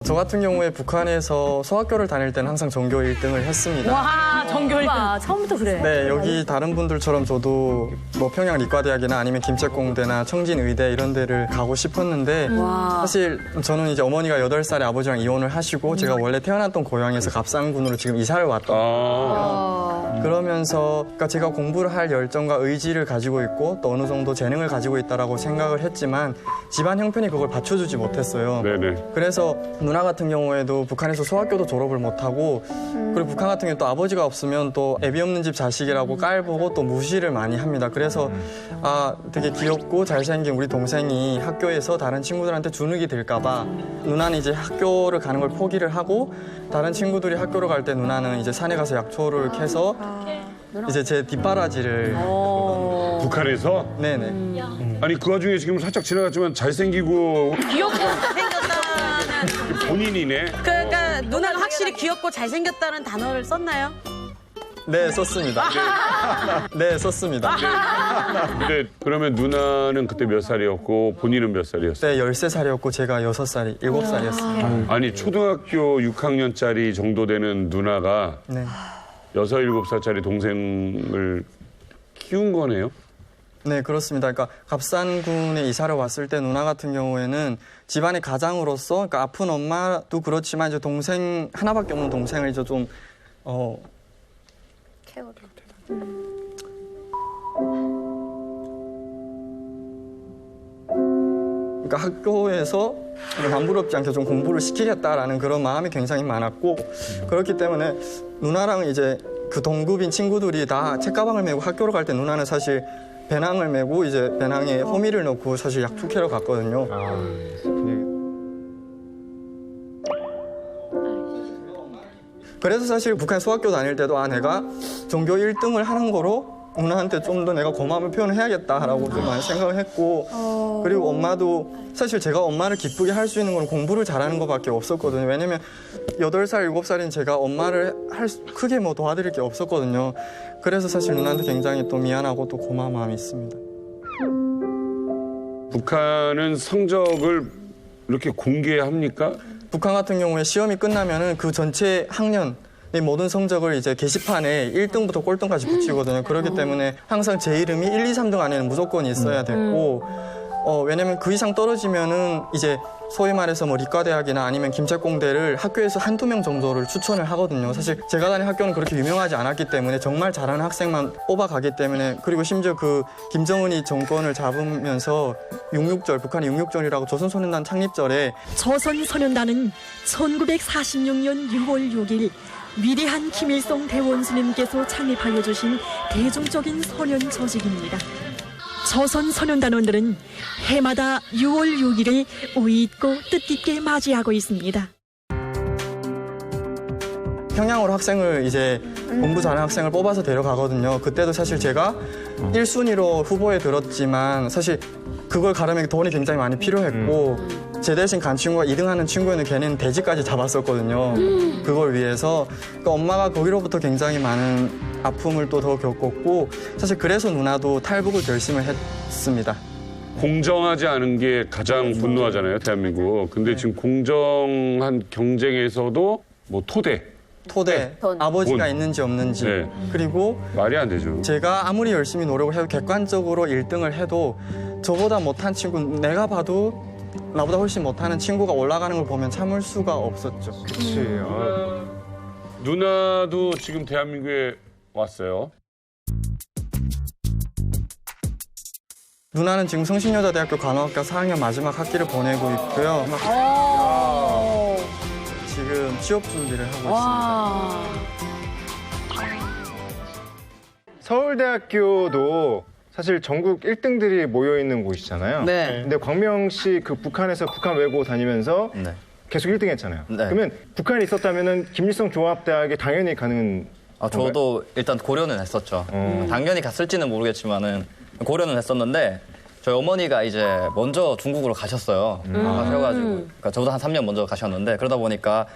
저 같은 경우에 북한에서 소학교를 다닐 때는 항상 전교 1등을 했습니다. 와, 전교 1등. 처음부터 그래. 네, 여기 다른 분들처럼 저도 뭐 평양理과대학이나 아니면 김책공대나 청진의대 이런 데를 가고 싶었는데 사실 저는 이제 어머니가 8살에 아버지랑 이혼을 하시고 제가 원래 태어났던 고향에서 갑산군으로 지금 이사를 왔던 거예요. 그러면서 그러니까 제가 공부를 할 열정과 의지를 가지고 있고 또 어느 정도 재능을 가지고 있다라고 생각을 했지만 집안 형편이 그걸 받쳐주지 못했어요. 네네. 그래서 누나 같은 경우에도 북한에서 소학교도 졸업을 못하고 그리고 북한 같은 경우 또 아버지가 없으면 또 애비 없는 집 자식이라고 깔보고 또 무시를 많이 합니다. 그래서 아 되게 귀엽고 잘생긴 우리 동생이 학교에서 다른 친구들한테 주눅이 들까 봐 누나는 이제 학교를 가는 걸 포기를 하고 다른 친구들이 학교를 갈 때 누나는 이제 산에 가서 약초를 캐서 이제 제 뒷바라지를 북한에서? 네네. 아니 그 와중에 지금 살짝 지나갔지만 잘생기고 귀엽고 잘생겼다는. 본인이네. 그러니까 누나가 확실히 귀엽고 잘생겼다는 단어를 썼나요? 네 썼습니다. 네 썼습니다. 근데 그러면 누나는 그때 몇 살이었고 본인은 몇 살이었어요? 네 13살이었고 제가 6살이 7살이었습니다. 아니 초등학교 6학년짜리 정도 되는 누나가 네. 6, 7살짜리 동생을 키운 거네요? 네, 그렇습니다. 그러니까 갑산군에 이사를 왔을 때 누나 같은 경우에는 집안의 가장으로서 그러니까 아픈 엄마도 그렇지만 이제 동생 하나밖에 없는 동생을 이제 좀 그러니까 학교에서 남부럽지 않게 좀 공부를 시키겠다라는 그런 마음이 굉장히 많았고 그렇기 때문에 누나랑 이제 그 동급인 친구들이 다 책가방을 메고 학교를 갈 때 누나는 사실 배낭을 메고 이제 배낭에 호미를 넣고 사실 약초 캐러 갔거든요. 그래서 사실 북한 소학교 다닐 때도 내가 전교 1등을 하는 거로 누나한테 좀 더 내가 고마움을 표현해야겠다라고 좀 많이 생각을 했고 그리고 엄마도 사실 제가 엄마를 기쁘게 할 수 있는 건 공부를 잘하는 것밖에 없었거든요. 왜냐면 8살, 7살인 제가 엄마를 크게 뭐 도와드릴 게 없었거든요. 그래서 사실 누나한테 굉장히 또 미안하고 또 고마운 마음이 있습니다. 북한은 성적을 이렇게 공개합니까? 북한 같은 경우에 시험이 끝나면은 그 전체 학년 이 모든 성적을 이제 게시판에 1등부터 꼴등까지 붙이거든요. 그렇기 때문에 항상 제 이름이 1, 2, 3등 안에는 무조건 있어야 됐고 왜냐면 그 이상 떨어지면은 이제 소위 말해서 뭐理과대학이나 아니면 김책공대를 학교에서 한두 명 정도를 추천을 하거든요. 사실 제가 다닌 학교는 그렇게 유명하지 않았기 때문에 정말 잘하는 학생만 뽑아가기 때문에 그리고 심지어 그 김정은이 정권을 잡으면서 6.6절, 북한의 6.6절이라고 조선소년단 창립절에 조선소년단은 1946년 6월 6일 위대한 김일성 대원수님께서 창립하여 주신 대중적인 소년 조직입니다. 조선소년단원들은 해마다 6월 6일을 의있고 뜻깊게 맞이하고 있습니다. 평양으로 학생을 이제 공부 잘하는 학생을 뽑아서 데려가거든요. 그때도 사실 제가 1순위로 후보에 들었지만 사실 그걸 가려면 돈이 굉장히 많이 필요했고 제 대신 간 친구가 2등하는 친구는 걔는 대지까지 잡았었거든요. 그걸 위해서 그러니까 엄마가 거기로부터 굉장히 많은 아픔을 또 더 겪었고 사실 그래서 누나도 탈북을 결심을 했습니다. 공정하지 않은 게 가장 분노하잖아요, 대한민국. 근데 지금 공정한 경쟁에서도 뭐 토대. 아버지가 돈. 있는지 없는지 네. 그리고 말이 안 되죠. 제가 아무리 열심히 노력을 해도 객관적으로 1등을 해도 저보다 못한 친구 내가 봐도 나보다 훨씬 못하는 친구가 올라가는 걸 보면 참을 수가 없었죠. 그치. 누나도 지금 대한민국에 왔어요. 누나는 지금 성신여자대학교 간호학과 4학년 마지막 학기를 보내고 있고요. 지금 취업 준비를 하고 있습니다. 서울대학교도 사실 전국 1등들이 모여있는 곳이잖아요. 네. 근데 광명 씨 그 북한에서 북한 외고 다니면서 네. 계속 1등 했잖아요. 네. 그러면 북한에 있었다면은 김일성 종합대학에 당연히 가는 저도 일단 고려는 했었죠. 당연히 갔을지는 모르겠지만은 고려는 했었는데 저희 어머니가 이제 먼저 중국으로 가셨어요. 가셔가지고 그러니까 저보다 한 3년 먼저 가셨는데 그러다 보니까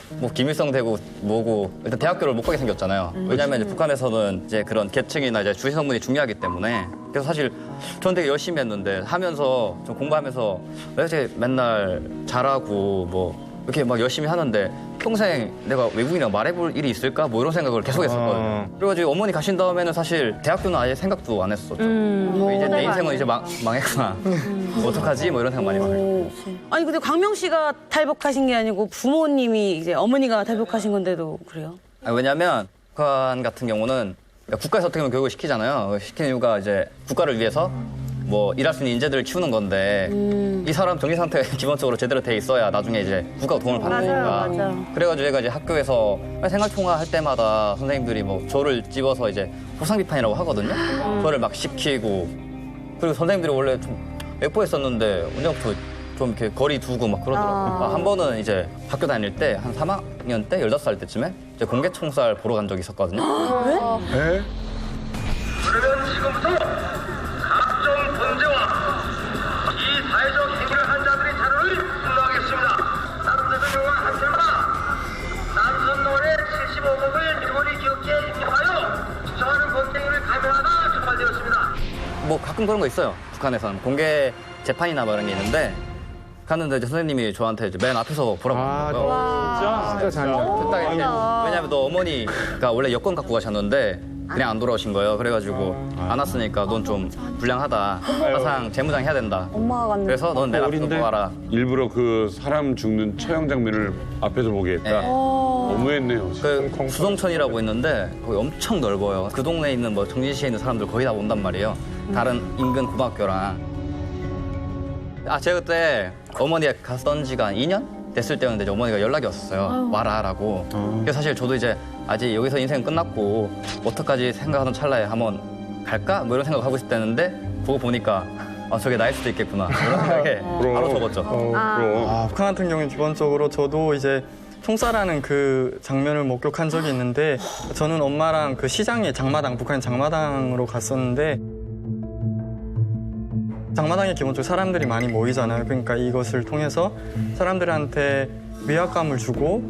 뭐 김일성 되고 뭐고 일단 대학교를 못 가게 생겼잖아요. 왜냐하면 이제 북한에서는 이제 그런 계층이나 이제 주시 성분이 중요하기 때문에 그래서 사실 저는 되게 열심히 했는데 하면서 좀 공부하면서 왜 이렇게 맨날 잘하고 뭐 이렇게 막 열심히 하는데 평생 내가 외국인이랑 말해볼 일이 있을까? 뭐 이런 생각을 계속 했었거든요. 그래가지고 어머니 가신 다음에는 사실 대학교는 아예 생각도 안 했었죠. 이제 내 인생은 이제 망했구나. 어떡하지? 뭐 이런 생각 많이 하고. 아니 근데 광명 씨가 탈북하신 게 아니고 부모님이 이제 어머니가 탈북하신 건데도 그래요? 왜냐면 북한 같은 경우는 국가에서 어떻게 보면 교육을 시키잖아요. 시키는 이유가 이제 국가를 위해서 뭐 일할 수 있는 인재들을 키우는 건데 이 사람 정신 상태가 기본적으로 제대로 돼 있어야 나중에 이제 국가가 도움을 받으니까. 맞아요. 그래가지고 제가 이제 학교에서 생활통화 할 때마다 선생님들이 뭐 저를 집어서 이제 호상 비판이라고 하거든요. 저를 막 시키고 그리고 선생님들이 원래 좀 예뻐했었는데 언제부터 좀 이렇게 거리 두고 막 그러더라고요. 한 번은 이제 학교 다닐 때 한 3학년 때 15살 때쯤에 이제 공개 총살 보러 간 적이 있었거든요. 그러면 지금부터 각종 범죄와 이 사회적 행위를 한 자들의 자료를 분노하겠습니다. 남서동과 함께하라. 남선로의 75목을 일본이 기업계에 입력하여 주장하는 범죄를 감행하다 적발되었습니다. 뭐 가끔 그런 거 있어요. 북한에서는 공개 재판이나 뭐 이런 게 있는데 갔는데 이제 선생님이 저한테 이제 맨 앞에서 보라고 하는 거예요. 진짜 잔인하다. 딱 이렇게. 왜냐면 너 어머니가 원래 여권 갖고 가셨는데 그냥 안 돌아오신 거예요. 그래가지고 안 왔으니까 넌 좀 불량하다. 사상 재무장 해야 된다. 엄마가 갔는데. 그래서 넌 내 앞에서 보아라. 일부러 그 사람 죽는 처형 장면을 앞에서 보게 했다. 네. 너무했네요. 그 수동천이라고 있는데 거기 엄청 넓어요. 그 동네에 있는 뭐 정진시에 있는 사람들 거의 다 온단 말이에요. 다른 인근 고등학교랑. 제가 그때 어머니가 갔던 지가 한 2년 됐을 때였는데 이제 어머니가 연락이 왔었어요. 와라라고. 그래서 사실 저도 이제 아직 여기서 인생 끝났고 어떡하지 생각하던 찰나에 한번 갈까? 뭐 이런 생각 하고 있을 때였는데 그거 보니까 저게 나일 수도 있겠구나. 이런 생각에 바로 접었죠. 그럼. 북한 같은 경우는 기본적으로 저도 이제 총살하는 그 장면을 목격한 적이 있는데 저는 엄마랑 그 시장에 장마당, 북한 장마당으로 갔었는데 장마당에 기본적으로 사람들이 많이 모이잖아요. 그러니까 이것을 통해서 사람들한테 위압감을 주고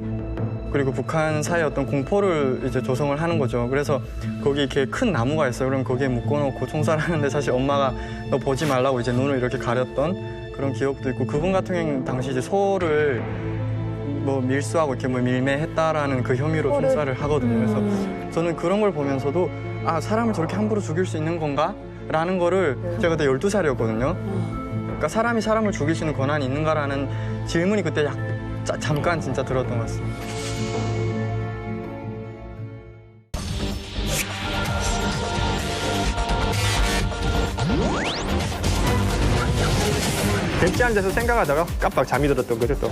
그리고 북한 사회의 어떤 공포를 이제 조성을 하는 거죠. 그래서 거기 이렇게 큰 나무가 있어요. 그럼 거기에 묶어놓고 총살하는데 사실 엄마가 너 보지 말라고 이제 눈을 이렇게 가렸던 그런 기억도 있고 그분 같은 경우는 당시 이제 소를 뭐 밀수하고 이렇게 뭐 밀매했다라는 그 혐의로 총살을 하거든요. 그래서 저는 그런 걸 보면서도 사람을 저렇게 함부로 죽일 수 있는 건가? 라는 거를 제가 그때 12살이었거든요. 그러니까 사람이 사람을 죽일 수 있는 권한이 있는가라는 질문이 그때 잠깐 진짜 들었던 것 같습니다. 벤치 앉아서 생각하다가 깜빡 잠이 들었던 거죠 또.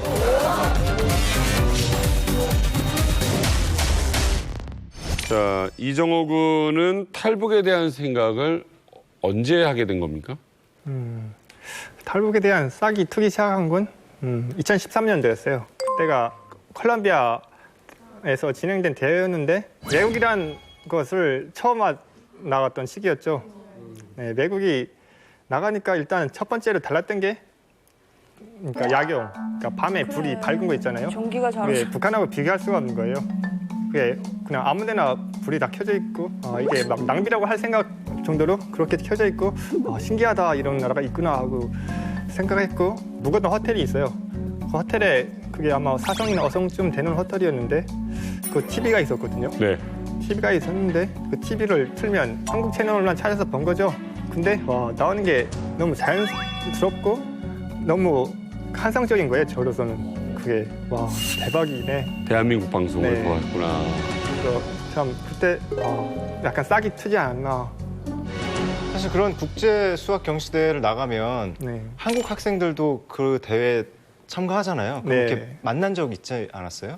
자, 이정호 군은 탈북에 대한 생각을 언제 하게 된 겁니까? 탈북에 대한 싹이 트기 시작한 건 2013년도였어요. 그때가 콜롬비아에서 진행된 대회였는데 외국이란 것을 처음 나갔던 시기였죠. 네, 외국이 나가니까 일단 첫 번째로 달랐던 게 그러니까 야경, 그러니까 밤에 불이 밝은 거 있잖아요. 전기가 잘. 그게 북한하고 비교할 수가 없는 거예요. 그게 그냥 아무데나 불이 다 켜져 있고 이게 막 낭비라고 할 생각 정도로 그렇게 켜져 있고 신기하다 이런 나라가 있구나 하고 생각했고 묵었던 호텔이 있어요. 그 호텔에 그게 아마 4성이나 5성쯤 되는 호텔이었는데 그 TV가 있었거든요. 네. TV가 있었는데 그 TV를 틀면 한국 채널만 찾아서 본 거죠. 근데 나오는 게 너무 자연스럽고 너무 환상적인 거예요. 저로서는 그게 와 대박이네. 대한민국 방송을 네. 보았구나. 그래서 참 그때 약간 싹이 트지 않았나. 사실 그런 국제 수학 경시대회를 나가면 네. 한국 학생들도 그 대회에 참가하잖아요. 그럼 네. 이렇게 만난 적 있지 않았어요?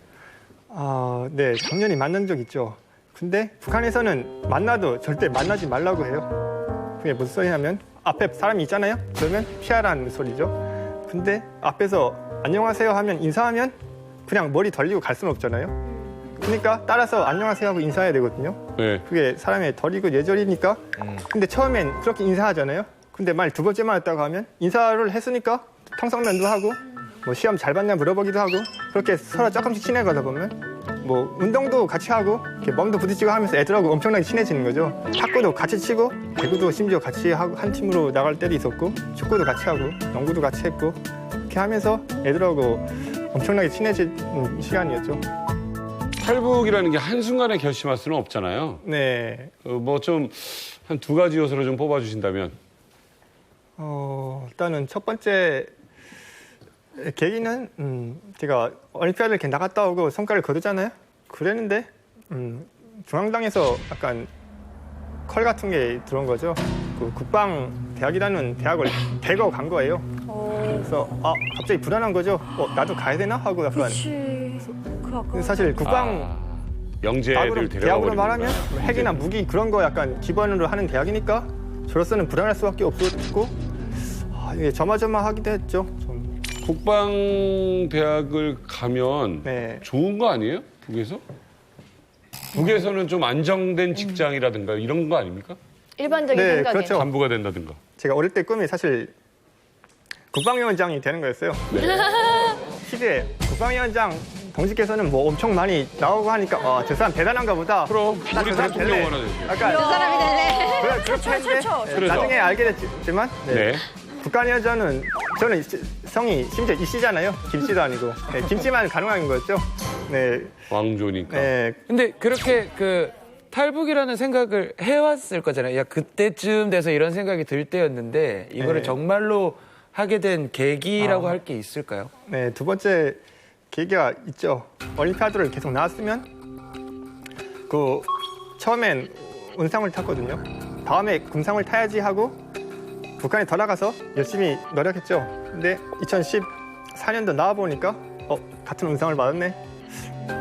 네, 당연히 만난 적 있죠. 근데 북한에서는 만나도 절대 만나지 말라고 해요. 그게 무슨 소리냐면 앞에 사람이 있잖아요. 그러면 피하라는 소리죠. 근데 앞에서 안녕하세요 하면 인사하면 그냥 머리 돌리고 갈 수는 없잖아요. 그러니까 따라서 안녕하세요 하고 인사해야 되거든요. 네. 그게 사람의 덜이고 예절이니까. 근데 처음엔 그렇게 인사하잖아요. 근데 만약 두 번째만 했다고 하면 인사를 했으니까 평상면도 하고 뭐 시험 잘 봤냐 물어보기도 하고 그렇게 서로 조금씩 친해가다 보면 뭐 운동도 같이 하고 이렇게 몸도 부딪히고 하면서 애들하고 엄청나게 친해지는 거죠. 탁구도 같이 치고 배구도 심지어 같이 하고 한 팀으로 나갈 때도 있었고 축구도 같이 하고 농구도 같이 했고 이렇게 하면서 애들하고 엄청나게 친해진 시간이었죠. 탈북이라는 게 한순간에 결심할 수는 없잖아요. 네. 뭐 좀 한 두 가지 요소를 좀 뽑아주신다면. 일단은 첫 번째 계기는 제가 올림피아드를 이렇게 나갔다 오고 성과를 거두잖아요. 그랬는데 중앙당에서 약간 컬 같은 게 들어온 거죠. 그 국방대학이라는 대학을 대거 간 거예요. 그래서 갑자기 불안한 거죠. 나도 가야 되나 하고 약간. 사실 국방 영재들 데려가 대학으로 버리는 말하면 거야. 핵이나 무기 그런 거 약간 기반으로 하는 대학이니까 저로서는 불안할 수밖에 없었고 이게 저마저마하기도 했죠. 좀. 국방대학을 가면 네. 좋은 거 아니에요? 북에서? 북에서는 좀 안정된 직장이라든가 이런 거 아닙니까? 일반적인 네, 생각에. 그렇죠. 간부가 된다든가. 제가 어릴 때 꿈이 사실 국방위원장이 되는 거였어요. 시대에 국방위원장 동지께서는 뭐 엄청 많이 나오고 하니까 저 사람 대단한가 보다. 그럼 나 우리 저 사람 대통령 될래. 원하는 약간 그 사람이 될래. 그렇게 했는데 그래서. 나중에 알게 됐지만 네. 국방위원장은 저는 성이 심지어 이씨잖아요. 김씨도 아니고 김씨만 가능한 거였죠. 네. 왕조니까. 네. 근데 그렇게 그 탈북이라는 생각을 해왔을 거잖아요. 야, 그때쯤 돼서 이런 생각이 들 때였는데 이거를 네. 정말로 하게 된 계기라고 할 게 있을까요? 네, 두 번째 계기가 있죠. 올림피아드를 계속 나왔으면 그 처음엔 운상을 탔거든요. 다음에 금상을 타야지 하고 북한에 돌아가서 열심히 노력했죠. 근데 2014년도 나와 보니까 같은 운상을 받았네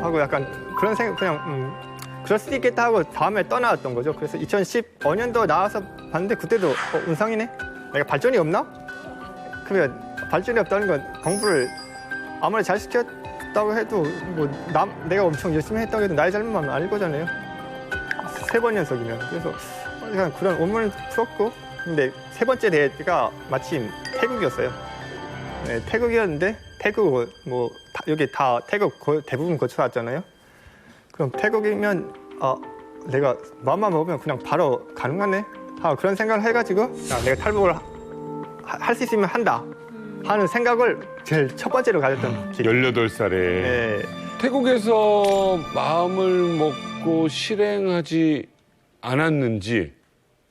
하고 약간 그런 생각 그냥 그럴 수도 있겠다 하고 다음에 떠나왔던 거죠. 그래서 2015년도 나와서 봤는데 그때도 운상이네. 내가 발전이 없나? 그러면 발전이 없다는 건 공부를 아무리 잘 시켰다고 해도 뭐 내가 엄청 열심히 했다고 해도 나의 잘못만 아닐 거잖아요. 3번 연속이면. 그래서 약간 그런 원문을 풀었고 근데 세 번째 대회가 마침 태국이었어요. 네, 태국이었는데 태국 뭐 여기 다 태국 대부분 거쳐 왔잖아요. 그럼 태국이면 내가 마음만 먹으면 그냥 바로 가능하네. 그런 생각을 해가지고 내가 탈북을 할 수 있으면 한다 하는 생각을 제일 첫 번째로 가졌던 기회. 18살에. 네. 태국에서 마음을 먹고 실행하지 않았는지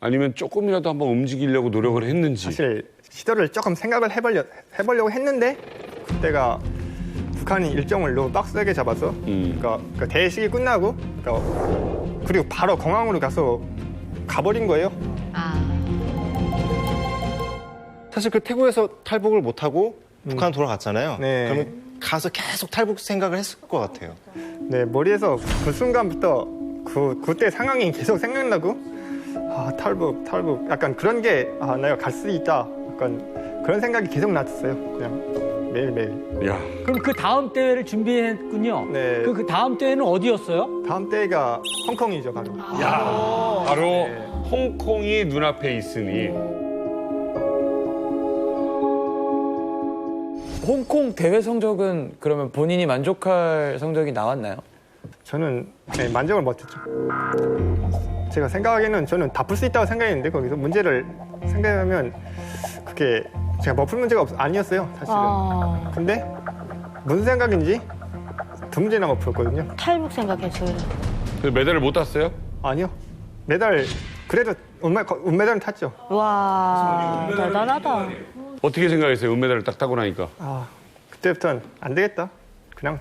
아니면 조금이라도 한번 움직이려고 노력을 했는지. 사실 시도를 조금 생각을 해보려고 했는데 그때가 북한이 일정을 너무 빡세게 잡아서 그러니까 대회 시기 끝나고 그리고 바로 공항으로 가버린 거예요. 사실 그 태국에서 탈북을 못하고 북한 돌아갔잖아요. 네. 그러면 가서 계속 탈북 생각을 했을 것 같아요. 네, 머리에서 그 순간부터 그때 상황이 계속 생각나고 탈북 약간 그런 게 내가 갈 수 있다 약간 그런 생각이 계속 났었어요. 그냥 매일매일. 야. 그럼 그 다음 대회를 준비했군요. 네. 그 다음 대회는 어디였어요? 다음 때가 홍콩이죠, 바로. 야. 바로 홍콩이 눈앞에 있으니. 홍콩 대회 성적은 그러면 본인이 만족할 성적이 나왔나요? 저는 만족을 못했죠. 제가 생각하기에는 저는 다 풀 수 있다고 생각했는데 거기서 문제를 생각하면 그게 제가 못 풀 문제가 아니었어요, 사실은. 근데 무슨 생각인지 두 문제나 못 풀었거든요. 탈북 생각했어요. 그래서 메달을 못 땄어요? 아니요. 메달 그래도 은메달은 탔죠. 와, 대단하다. 어떻게 생각했어요? 은메달을 딱 따고 나니까. 그때부터는 안 되겠다. 그냥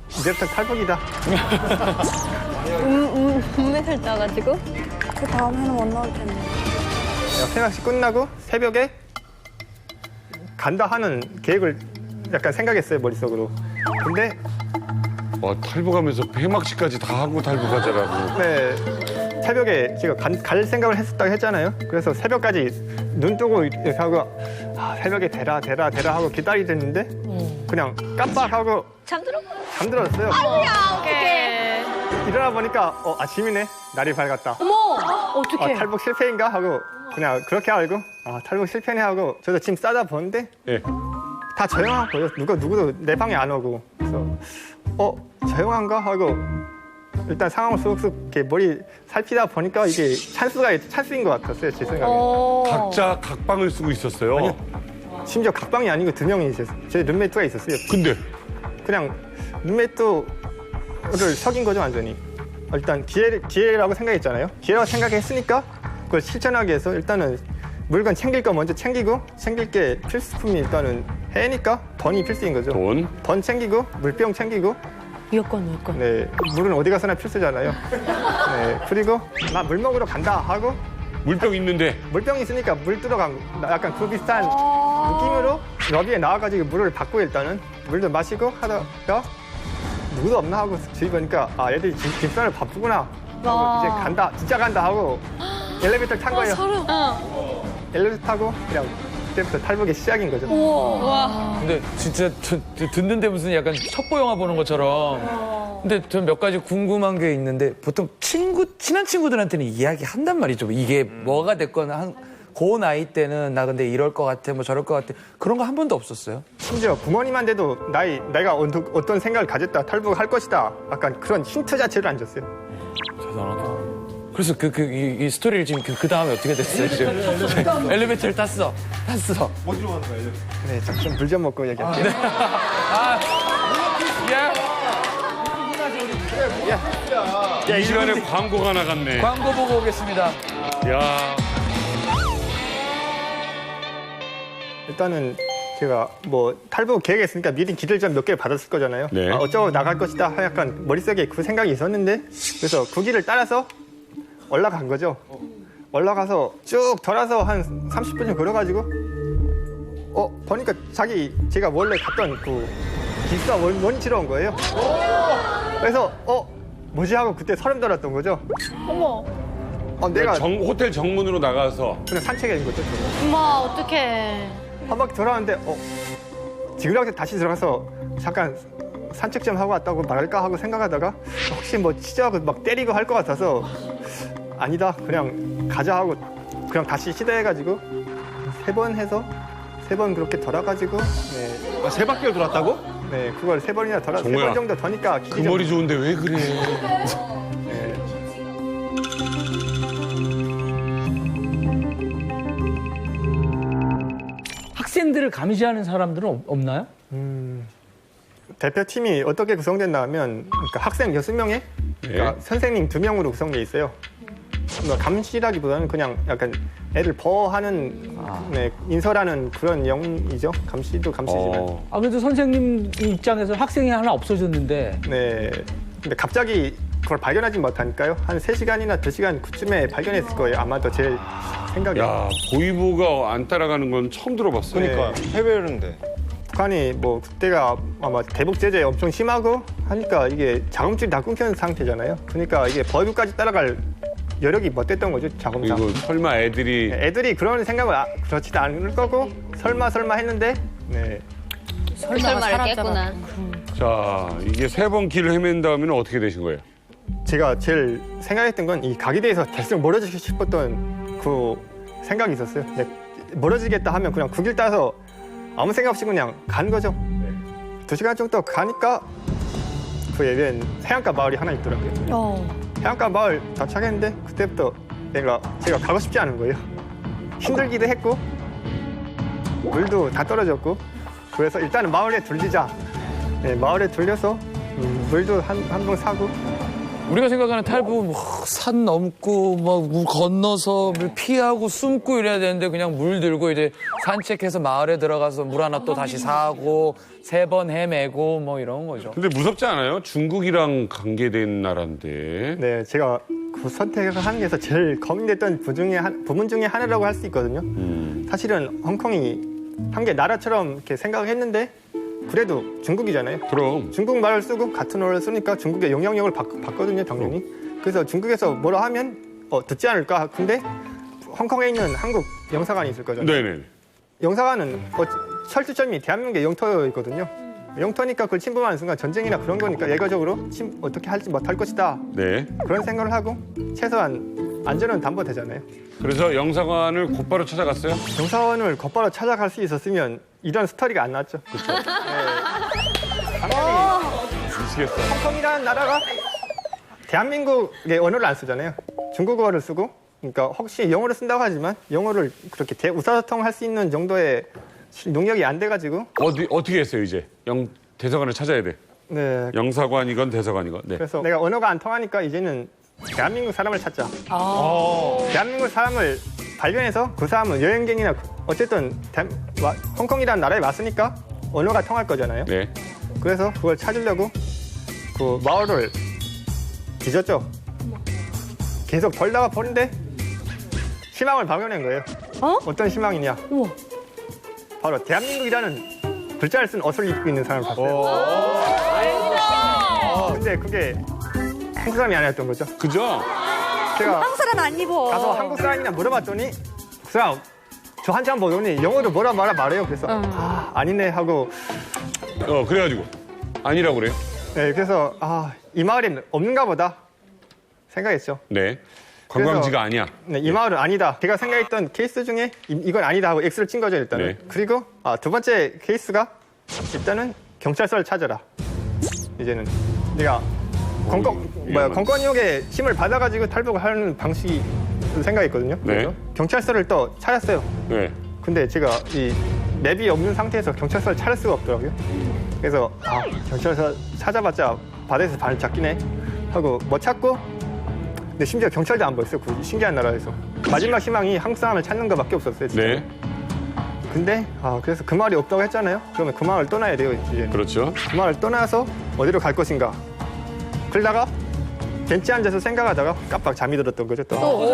이제부터 탈북이다. 은메달 따가지고. 그 다음에는 못 나올 텐데. 폐막식 끝나고 새벽에 간다 하는 계획을 약간 생각했어요, 머릿속으로. 근데 탈북하면서 폐막식까지 다 하고 탈북하자라고. 네, 새벽에 제가 갈 생각을 했었다고 했잖아요. 그래서 새벽까지 눈 뜨고 이렇게 하고 새벽에 대라 하고 기다리는데 그냥 깜빡하고 잠들었어요. 아니야, 어떡해. 일어나 보니까 아침이네. 날이 밝았다. 어머, 어떡해. 탈북 실패인가 하고 그냥 그렇게 알고 탈북 실패네 하고 저도 짐 싸다 보는데 예. 다 조용하고요. 누구도 내 방에 안 오고 그래서 조용한가 하고 일단 상황을 쑥쑥 이렇게 머리 살피다 보니까 이게 찬스인 것 같았어요, 제 생각에. 각자 각방을 쓰고 있었어요. 아니요. 심지어 각방이 아니고 2명이 있었어요. 제 룸메이트가 있었어요. 근데 그냥 룸메이트를 속인 거죠 완전히. 일단 기회라고 생각했잖아요. 기회라고 생각했으니까 그걸 실천하기 위해서 일단은 물건 챙길 거 먼저 챙기고 챙길 게 필수품이 일단은 해니까 돈이 필수인 거죠. 돈 챙기고 물병 챙기고 여권. 네, 물은 어디 가서나 필수잖아요. 네, 그리고 나 물 먹으러 간다 하고 물병 있는데 물병 있으니까 물 뜯어간 약간 그 비슷한 느낌으로 러비에 나와가지고 물을 받고 일단은 물도 마시고 하다가 누구도 없나 하고 주위 보니까 아 애들이 집사를 바쁘구나 하고 이제 간다 진짜 간다 하고 엘리베이터 탄 거예요. 엘리베이터 타고 그냥 그때부터 탈북의 시작인 거죠. 근데 진짜 듣는데 무슨 약간 첩보 영화 보는 것처럼. 근데 전 몇 가지 궁금한 게 있는데 보통 친한 친구들한테는 이야기한단 말이죠. 이게 뭐가 됐거나 그 나이 때는 나 근데 이럴 것 같아, 뭐 저럴 것 같아. 그런 거 한 번도 없었어요? 심지어 부모님한테도 내가 어떤 생각을 가졌다, 탈북할 것이다. 약간 그런 힌트 자체를 안 줬어요. 대단하다. 그래서 이 스토리를 지금 그 다음에 어떻게 됐어요? 지금 엘리베이터를 탔어. 어디로 가는 거예요? 네, 좀 물 좀 먹고 얘기할게요. 이 시간에 광고가 나갔네. 광고 보고 오겠습니다. 야. 일단은 제가 뭐 탈북 계획했으니까 미리 길을 좀 몇 개 받았을 거잖아요. 네. 아, 어쩌고 나갈 것이다. 약간 머릿속에 그 생각이 있었는데 그래서 그 길을 따라서 올라간 거죠. 올라가서 쭉 돌아서 한 30분쯤 걸어가지고 보니까 제가 원래 갔던 그 기숙사 원위치로 온 거예요. 그래서 뭐지 하고 그때 소름 돋았던 거죠. 어머. 내가 호텔 정문으로 나가서 그냥 산책인 거죠. 엄마, 어떡해. 한 바퀴 돌아왔는데 지그락에 다시 들어가서 잠깐 산책 좀 하고 왔다고 말할까 하고 생각하다가 혹시 뭐 치자고 막 때리고 할 것 같아서 아니다 그냥 가자 하고 그냥 다시 시도해가지고 3번 해서 3번 그렇게 돌아가지고 네. 3바퀴를 돌았다고? 네 그걸 3번이나 돌아 3번 정도 더니까 그 머리 좋은데 왜 그래? 네. 학생들을 감시하는 사람들은 없나요? 대표팀이 어떻게 구성됐나 하면 그러니까 학생 6명에 그러니까 선생님 2명으로 구성돼 있어요. 그러니까 감시라기보다는 그냥 약간 애들 보호하는 인설하는 그런 영이죠. 감시도 감시지만. 그래도 선생님 입장에서 학생이 하나 없어졌는데. 네. 근데 갑자기 그걸 발견하지 못하니까요. 한 3시간이나 2시간 그쯤에 발견했을 거예요. 아마도 제 생각에. 야, 보위부가 안 따라가는 건 처음 들어봤어요. 그러니까 해외였는데. 북한이 뭐 그때가 아마 대북 제재 엄청 심하고 하니까 이게 자금줄이 다 끊긴 상태잖아요. 그러니까 이게 보위부까지 따라갈 여력이 못 됐던 거죠, 자금상. 이거 설마 애들이 그런 생각을 그렇지도 않을 거고 설마 했는데 네. 설마 했겠구나. 자, 이게 3번 길을 헤맨 다음에는 어떻게 되신 거예요? 제가 제일 생각했던 건 이 각에 대해서 대충 멀어지고 싶었던 그 생각이 있었어요. 근데 멀어지겠다 하면 그냥 그 길 따라서 아무 생각 없이 그냥 간 거죠. 2시간 정도 가니까 그 예변 해안가 마을이 하나 있더라고요. 해안가 마을 도착했는데 그때부터 제가 가고 싶지 않은 거예요. 힘들기도 했고 물도 다 떨어졌고 그래서 일단은 마을에 들리자. 네, 마을에 들려서 물도 한 병 사고. 우리가 생각하는 탈북은 산 넘고 물 건너서 물 피하고 숨고 이래야 되는데 그냥 물 들고 이제 산책해서 마을에 들어가서 물 하나 또 다시 사고 3번 헤매고 뭐 이런 거죠. 근데 무섭지 않아요? 중국이랑 관계된 나라인데. 네, 제가 그 선택을 하는 데서 제일 고민됐던 부분 중에 하나라고 할 수 있거든요. 사실은 홍콩이 한 개 나라처럼 이렇게 생각을 했는데 그래도 중국이잖아요. 그럼. 중국 말을 쓰고 같은 언어를 쓰니까 중국의 영향력을 받거든요, 당연히. 그래서 중국에서 뭐라 하면 듣지 않을까. 근데 홍콩에 있는 한국 영사관이 있을 거잖아요. 네네. 영사관은 철두점이 대한민국의 영토이거든요. 영토니까 그걸 침범하는 순간 전쟁이나 그런 거니까 예가적으로 어떻게 할지 못할 것이다. 네. 그런 생각을 하고 최소한 안전은 담보되잖아요. 그래서 영사관을 곧바로 찾아갔어요? 영사관을 곧바로 찾아갈 수 있었으면 이런 스토리가 안 났죠. 그렇죠. 네. 당연히 미치겠어. 홍콩이라는 나라가 대한민국의 언어를 안 쓰잖아요. 중국어를 쓰고 그러니까 혹시 영어를 쓴다고 하지만 영어를 그렇게 의사소통할 수 있는 정도의 능력이 안 돼가지고 어떻게 했어요 이제? 대사관을 찾아야 돼. 네. 영사관이건 대사관이건. 네. 그래서 내가 언어가 안 통하니까 이제는 대한민국 사람을 찾자. 대한민국 사람을 발견해서 그 사람은 여행객이나 어쨌든 홍콩이라는 나라에 왔으니까 언어가 통할 거잖아요. 네. 그래서 그걸 찾으려고 그 마을을 뒤졌죠. 계속 돌다가 보는데 희망을 발견한 거예요. 어떤 희망이냐? 바로 대한민국이라는 글자를 쓴 옷을 입고 있는 사람을 봤어요. 근데 그게 한국 사람이 아니었던 거죠. 그죠? 제가 한국 사람 안 입어. 가서 한국 사람이냐 물어봤더니 그 사람 저 한참 보더니 영어로 뭐라 말해요. 그래서 아니네 하고 그래가지고 아니라고 그래요? 네, 그래서 이 마을에 없는가 보다 생각했죠. 네. 관광지가 아니야. 네, 이 마을은 아니다. 제가 생각했던 케이스 중에 이건 아니다 하고 X를 친 거죠, 일단은. 네. 그리고 두 번째 케이스가 일단은 경찰서를 찾아라. 이제는 내가 건건이옥의 힘을 받아가지고 탈북을 하는 방식이 생각했거든요. 네. 그래서 경찰서를 또 찾았어요. 네. 근데 제가 이 맵이 없는 상태에서 경찰서를 찾을 수가 없더라고요. 그래서 경찰서 찾아봤자 바다에서 발을 잡기네 하고 뭐 찾고 근데 심지어 경찰도 안 보였어요. 그 신기한 나라에서. 마지막 희망이 한국 사람을 찾는 것밖에 없었어요. 진짜. 네. 근데 그래서 그 마을이 없다고 했잖아요. 그러면 그 마을을 떠나야 돼요. 이제. 그렇죠. 그 마을을 떠나서 어디로 갈 것인가. 그러다가 벤치에 앉아서 생각하다가 깜빡 잠이 들었던 거죠. 또.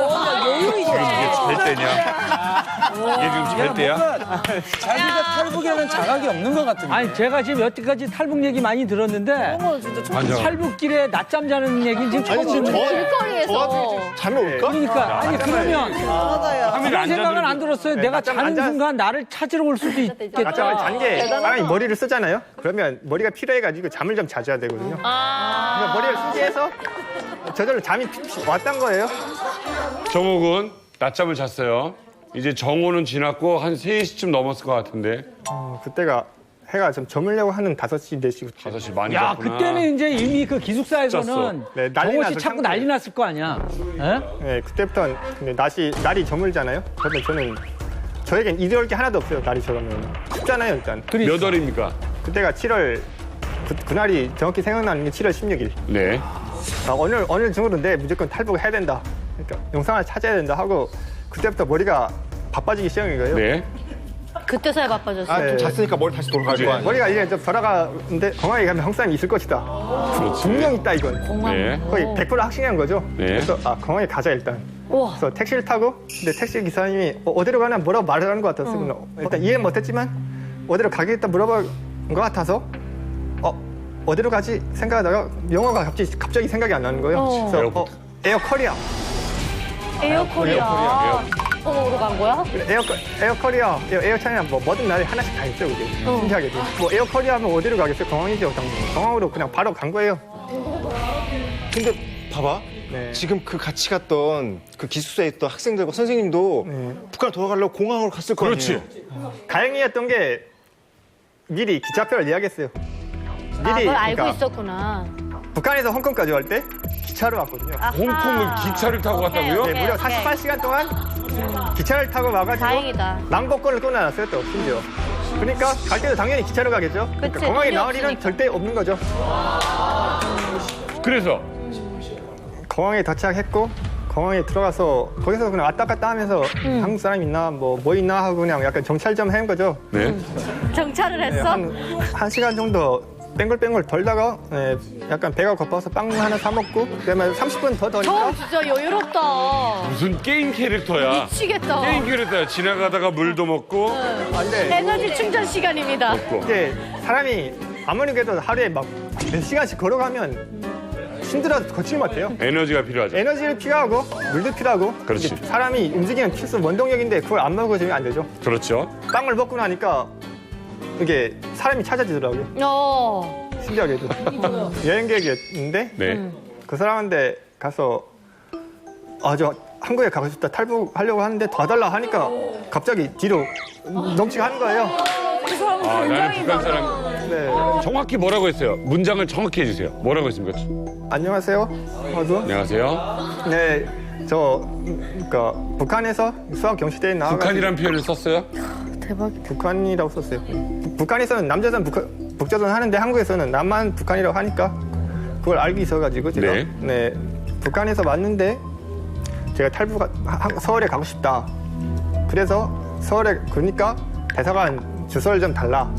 이게 잘 때냐? 이게 지금 잘 때야? 자기가 탈북이라는 자각이 없는 것 같은데. 아니 제가 지금 여태까지 탈북 얘기 많이 들었는데 탈북길에 낮잠 자는 얘기는 지금 처음 듣는 길거리에서. 잠이 올까? 그러니까 아니 그러면 그런 생각은 안 들었어요. 네, 내가 낮잠 자는 안 순간 나를 찾으러 올 수도 있겠다. 낮잠을 잔게 사람이 머리를 쓰잖아요. 그러면 머리가 필요해가지고 잠을 좀 자줘야 되거든요. 그러니까 머리를 쓰게 해서 저절로 잠이 왔단 거예요. 정옥은 낮잠을 잤어요. 이제 정오는 지났고 한 3시쯤 넘었을 것 같은데. 그때가 해가 좀 저물려고 하는 5시, 4시. 5시 많이 야 잤구나. 그때는 이제 이미 그 기숙사에서는 네, 난리 정호 씨 났을 찾고 상태. 난리 났을 거 아니야. 예? 네, 그때부터는 근데 날이 저물잖아요. 그러면 저는 저에겐 이럴 게 하나도 없어요. 날이 저물면 춥잖아요, 일단. 몇 월입니까? 그때가 7월 그날이 정확히 생각나는 게 7월 16일. 네. 오늘 중으로 내 무조건 탈북을 해야 된다. 그러니까 영상을 찾아야 된다 하고 그때부터 머리가 바빠지기 시작한 거예요. 네. 그때서야 바빠졌어. 좀 잤으니까 머리 다시 돌아갈 거야. 머리가 이제 좀 돌아가는데 공항에 가면 한국 사람이 있을 것이다. 분명 있다 이건. 네. 거의 100% 확신한 거죠. 네. 그래서 공항에 가자 일단. 그래서 택시를 타고 근데 택시 기사님이 어디로 가나 뭐라고 말을 하는 것 같았어요. 일단 이해 못했지만 어디로 가겠다 물어본 것 같아서 어디로 가지 생각하다가 영어가 갑자기 생각이 안 나는 거예요. 그래서 에어 코리아. 에어코리아. 으로 간 거야? 에어 코리아, 에어 차이나 뭐든 나라에 하나씩 다 있죠, 그게. 신기하게도. 뭐 에어 코리아 하면 어디로 가겠어요? 공항이죠, 당연히. 공항으로 그냥 바로 간 거예요. 근데 봐봐. 네. 지금 그 같이 갔던 그 기숙사에 있던 학생들과 선생님도 북한 돌아가려고 공항으로 갔을 거 아니에요. 다행이었던 게 미리 기차표를 예약했어요. 미리 그걸 알고 그러니까 있었구나. 북한에서 홍콩까지 갈 때 기차로 왔거든요. 홍콩을 기차를 타고 갔다고요? 네, 무려 48시간 동안 기차를 타고 와가지고 다행이다. 낭복권을 끊어놨어요, 또 심지어. 그러니까 갈 때도 당연히 기차로 가겠죠. 그러니까 그치, 공항에 돈이 나올 일은 없으니까. 절대 없는 거죠. 그래서 공항에 도착했고 공항에 들어가서 거기서 그냥 왔다 갔다 하면서 한국 사람 있나 뭐 있나 하고 그냥 약간 정찰 좀 한 거죠. 네. 정찰을 네, 했어? 한 시간 정도 뱅글뱅글 돌다가 약간 배가 고파서 빵 하나 사 먹고 그다음에 30분 더 더니까 진짜 여유롭다. 무슨 게임 캐릭터야? 미치겠다. 게임 캐릭터야. 지나가다가 물도 먹고. 에너지 충전 시간입니다. 이게 사람이 아무리 그래도 하루에 막 몇 시간씩 걸어가면 힘들어서 걷질 못해요. 에너지가 필요하죠. 에너지를 필요하고 물도 필요하고 그렇지. 이게 사람이 움직이는 필수 원동력인데 그걸 안 먹어주면 안 되죠. 그렇죠. 빵을 먹고 나니까 이게 사람이 찾아지더라고요. 신기하게도. 여행 계획이었는데 네. 그 사람한테 가서 저 한국에 가고 싶다 탈북하려고 하는데 도와달라 하니까 갑자기 뒤로 넘치가는 거예요. 나는 북한 사람. 네. 정확히 뭐라고 했어요? 문장을 정확히 해주세요. 뭐라고 했습니까? 안녕하세요. 안녕하세요. 네, 그러니까 북한에서 수학 경시대에 나와가지고 북한이란 표현을 썼어요? 북한이라고 썼어요. 북한에서는 남자는 북조선 하는데 한국에서는 남한 북한이라고 하니까 그걸 알고 있어가지고 제가 네. 북한에서 왔는데 제가 서울에 가고 싶다. 그래서 서울에 그러니까 대사관 주소를 좀 달라.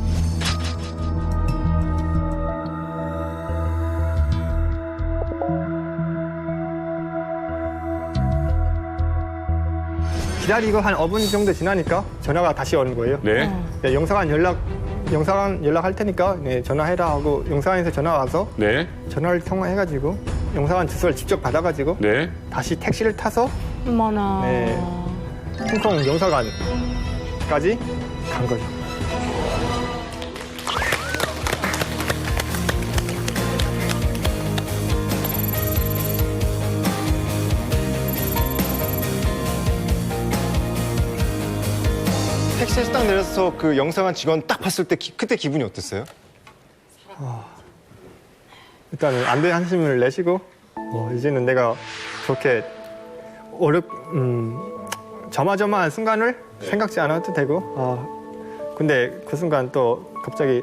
기다리고 한 5분 정도 지나니까 전화가 다시 오는 거예요. 네. 영사관 연락할 테니까 전화해라 하고 영사관에서 전화 와서 전화를 통화해가지고 영사관 주소를 직접 받아가지고 다시 택시를 타서 어머나. 홍콩 영사관까지 간 거죠. 택시에서 딱 내려서 그 영사관 직원 딱 봤을 때 그때 기분이 어땠어요? 일단은 안도의 한숨을 내쉬고 이제는 내가 그렇게 저마저마한 순간을 생각지 않아도 되고 근데 그 순간 또 갑자기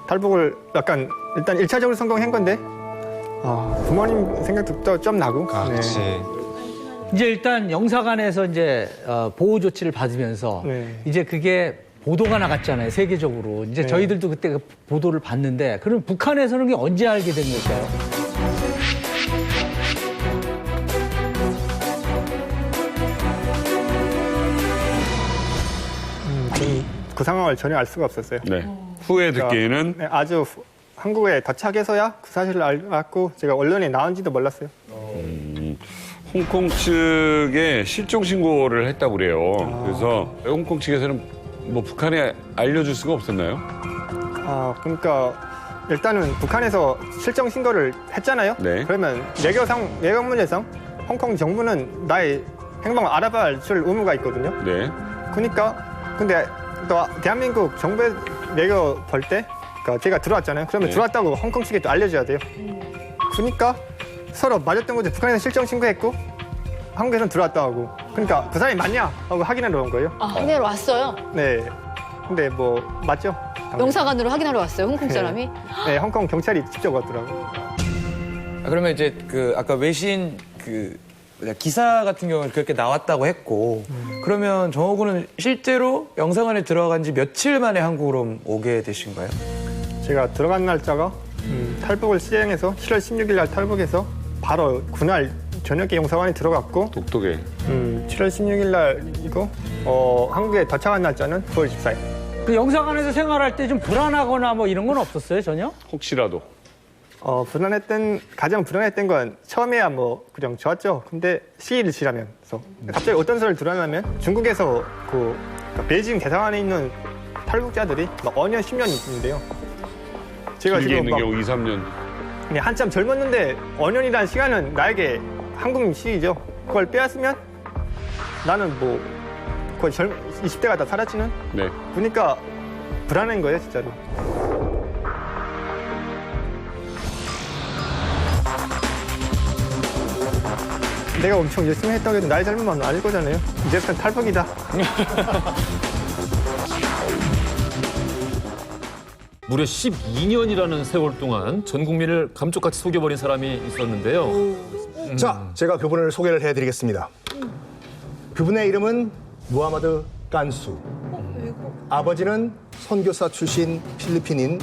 탈북을 약간 일단 1차적으로 성공한 건데 부모님 생각도 또 좀 나고 그렇지. 이제 일단 영사관에서 이제 보호 조치를 받으면서 이제 그게 보도가 나갔잖아요, 세계적으로. 이제 저희들도 그때 그 보도를 봤는데 그럼 북한에서는 그게 언제 알게 된 걸까요? 그 상황을 전혀 알 수가 없었어요. 네. 후에 듣기에는 아주 한국에 도착해서야 그 사실을 알았고 제가 언론에 나온지도 몰랐어요. 홍콩 측에 실종 신고를 했다고 그래요. 그래서 홍콩 측에서는 뭐 북한에 알려줄 수가 없었나요? 그러니까 일단은 북한에서 실종 신고를 했잖아요. 그러면 외교문제상 홍콩 정부는 나의 행방을 알아봐 줄 의무가 있거든요. 그러니까 근데 또 대한민국 정부의 외교 볼 때 그러니까 제가 들어왔잖아요. 그러면 들어왔다고 홍콩 측에 또 알려줘야 돼요. 그러니까 서로 맞았던 거죠. 북한에서 실종 신고했고 한국에서는 들어왔다 하고. 그러니까 그 사람이 맞냐 하고 확인하러 온 거예요. 확인하러 왔어요? 네. 근데 뭐 맞죠? 영사관으로 확인하러 왔어요, 홍콩 사람이? 네, 홍콩 경찰이 직접 왔더라고요. 그러면 이제 그 아까 외신 기사 같은 경우는 그렇게 나왔다고 했고 그러면 정호 군은 실제로 영사관에 들어간 지 며칠 만에 한국으로 오게 되신 거예요? 제가 들어간 날짜가 탈북을 시행해서 7월 16일 날 탈북해서 바로 그날 저녁에 영사관에 들어갔고 독특해. 7월 16일 날이고 한국에 도착한 날짜는 9월 14일. 그 영사관에서 생활할 때 좀 불안하거나 뭐 이런 건 없었어요, 전혀? 혹시라도. 가장 불안했던 건 처음에야 뭐 그냥 좋았죠. 근데 시일을 지나면서 갑자기 어떤 소리를 들었냐면 중국에서 베이징 대사관에 있는 탈북자들이 막 5년, 10년 있는데요. 제가 길게 지금 있는 경우 2, 3년. 한참 젊었는데 5년이라는 시간은 나에게 한국 시기죠. 그걸 빼앗으면 나는 뭐 거의 20대가 다 사라지는? 그러니까 불안한 거예요, 진짜로. 내가 엄청 열심히 했다고 해도 나이 젊으면 아닐 거잖아요. 이제부터는 탈북이다. 무려 12년이라는 세월 동안 전 국민을 감쪽같이 속여버린 사람이 있었는데요. 자, 제가 그분을 소개를 해드리겠습니다. 그분의 이름은 무하마드 깐수. 아버지는 선교사 출신 필리핀인,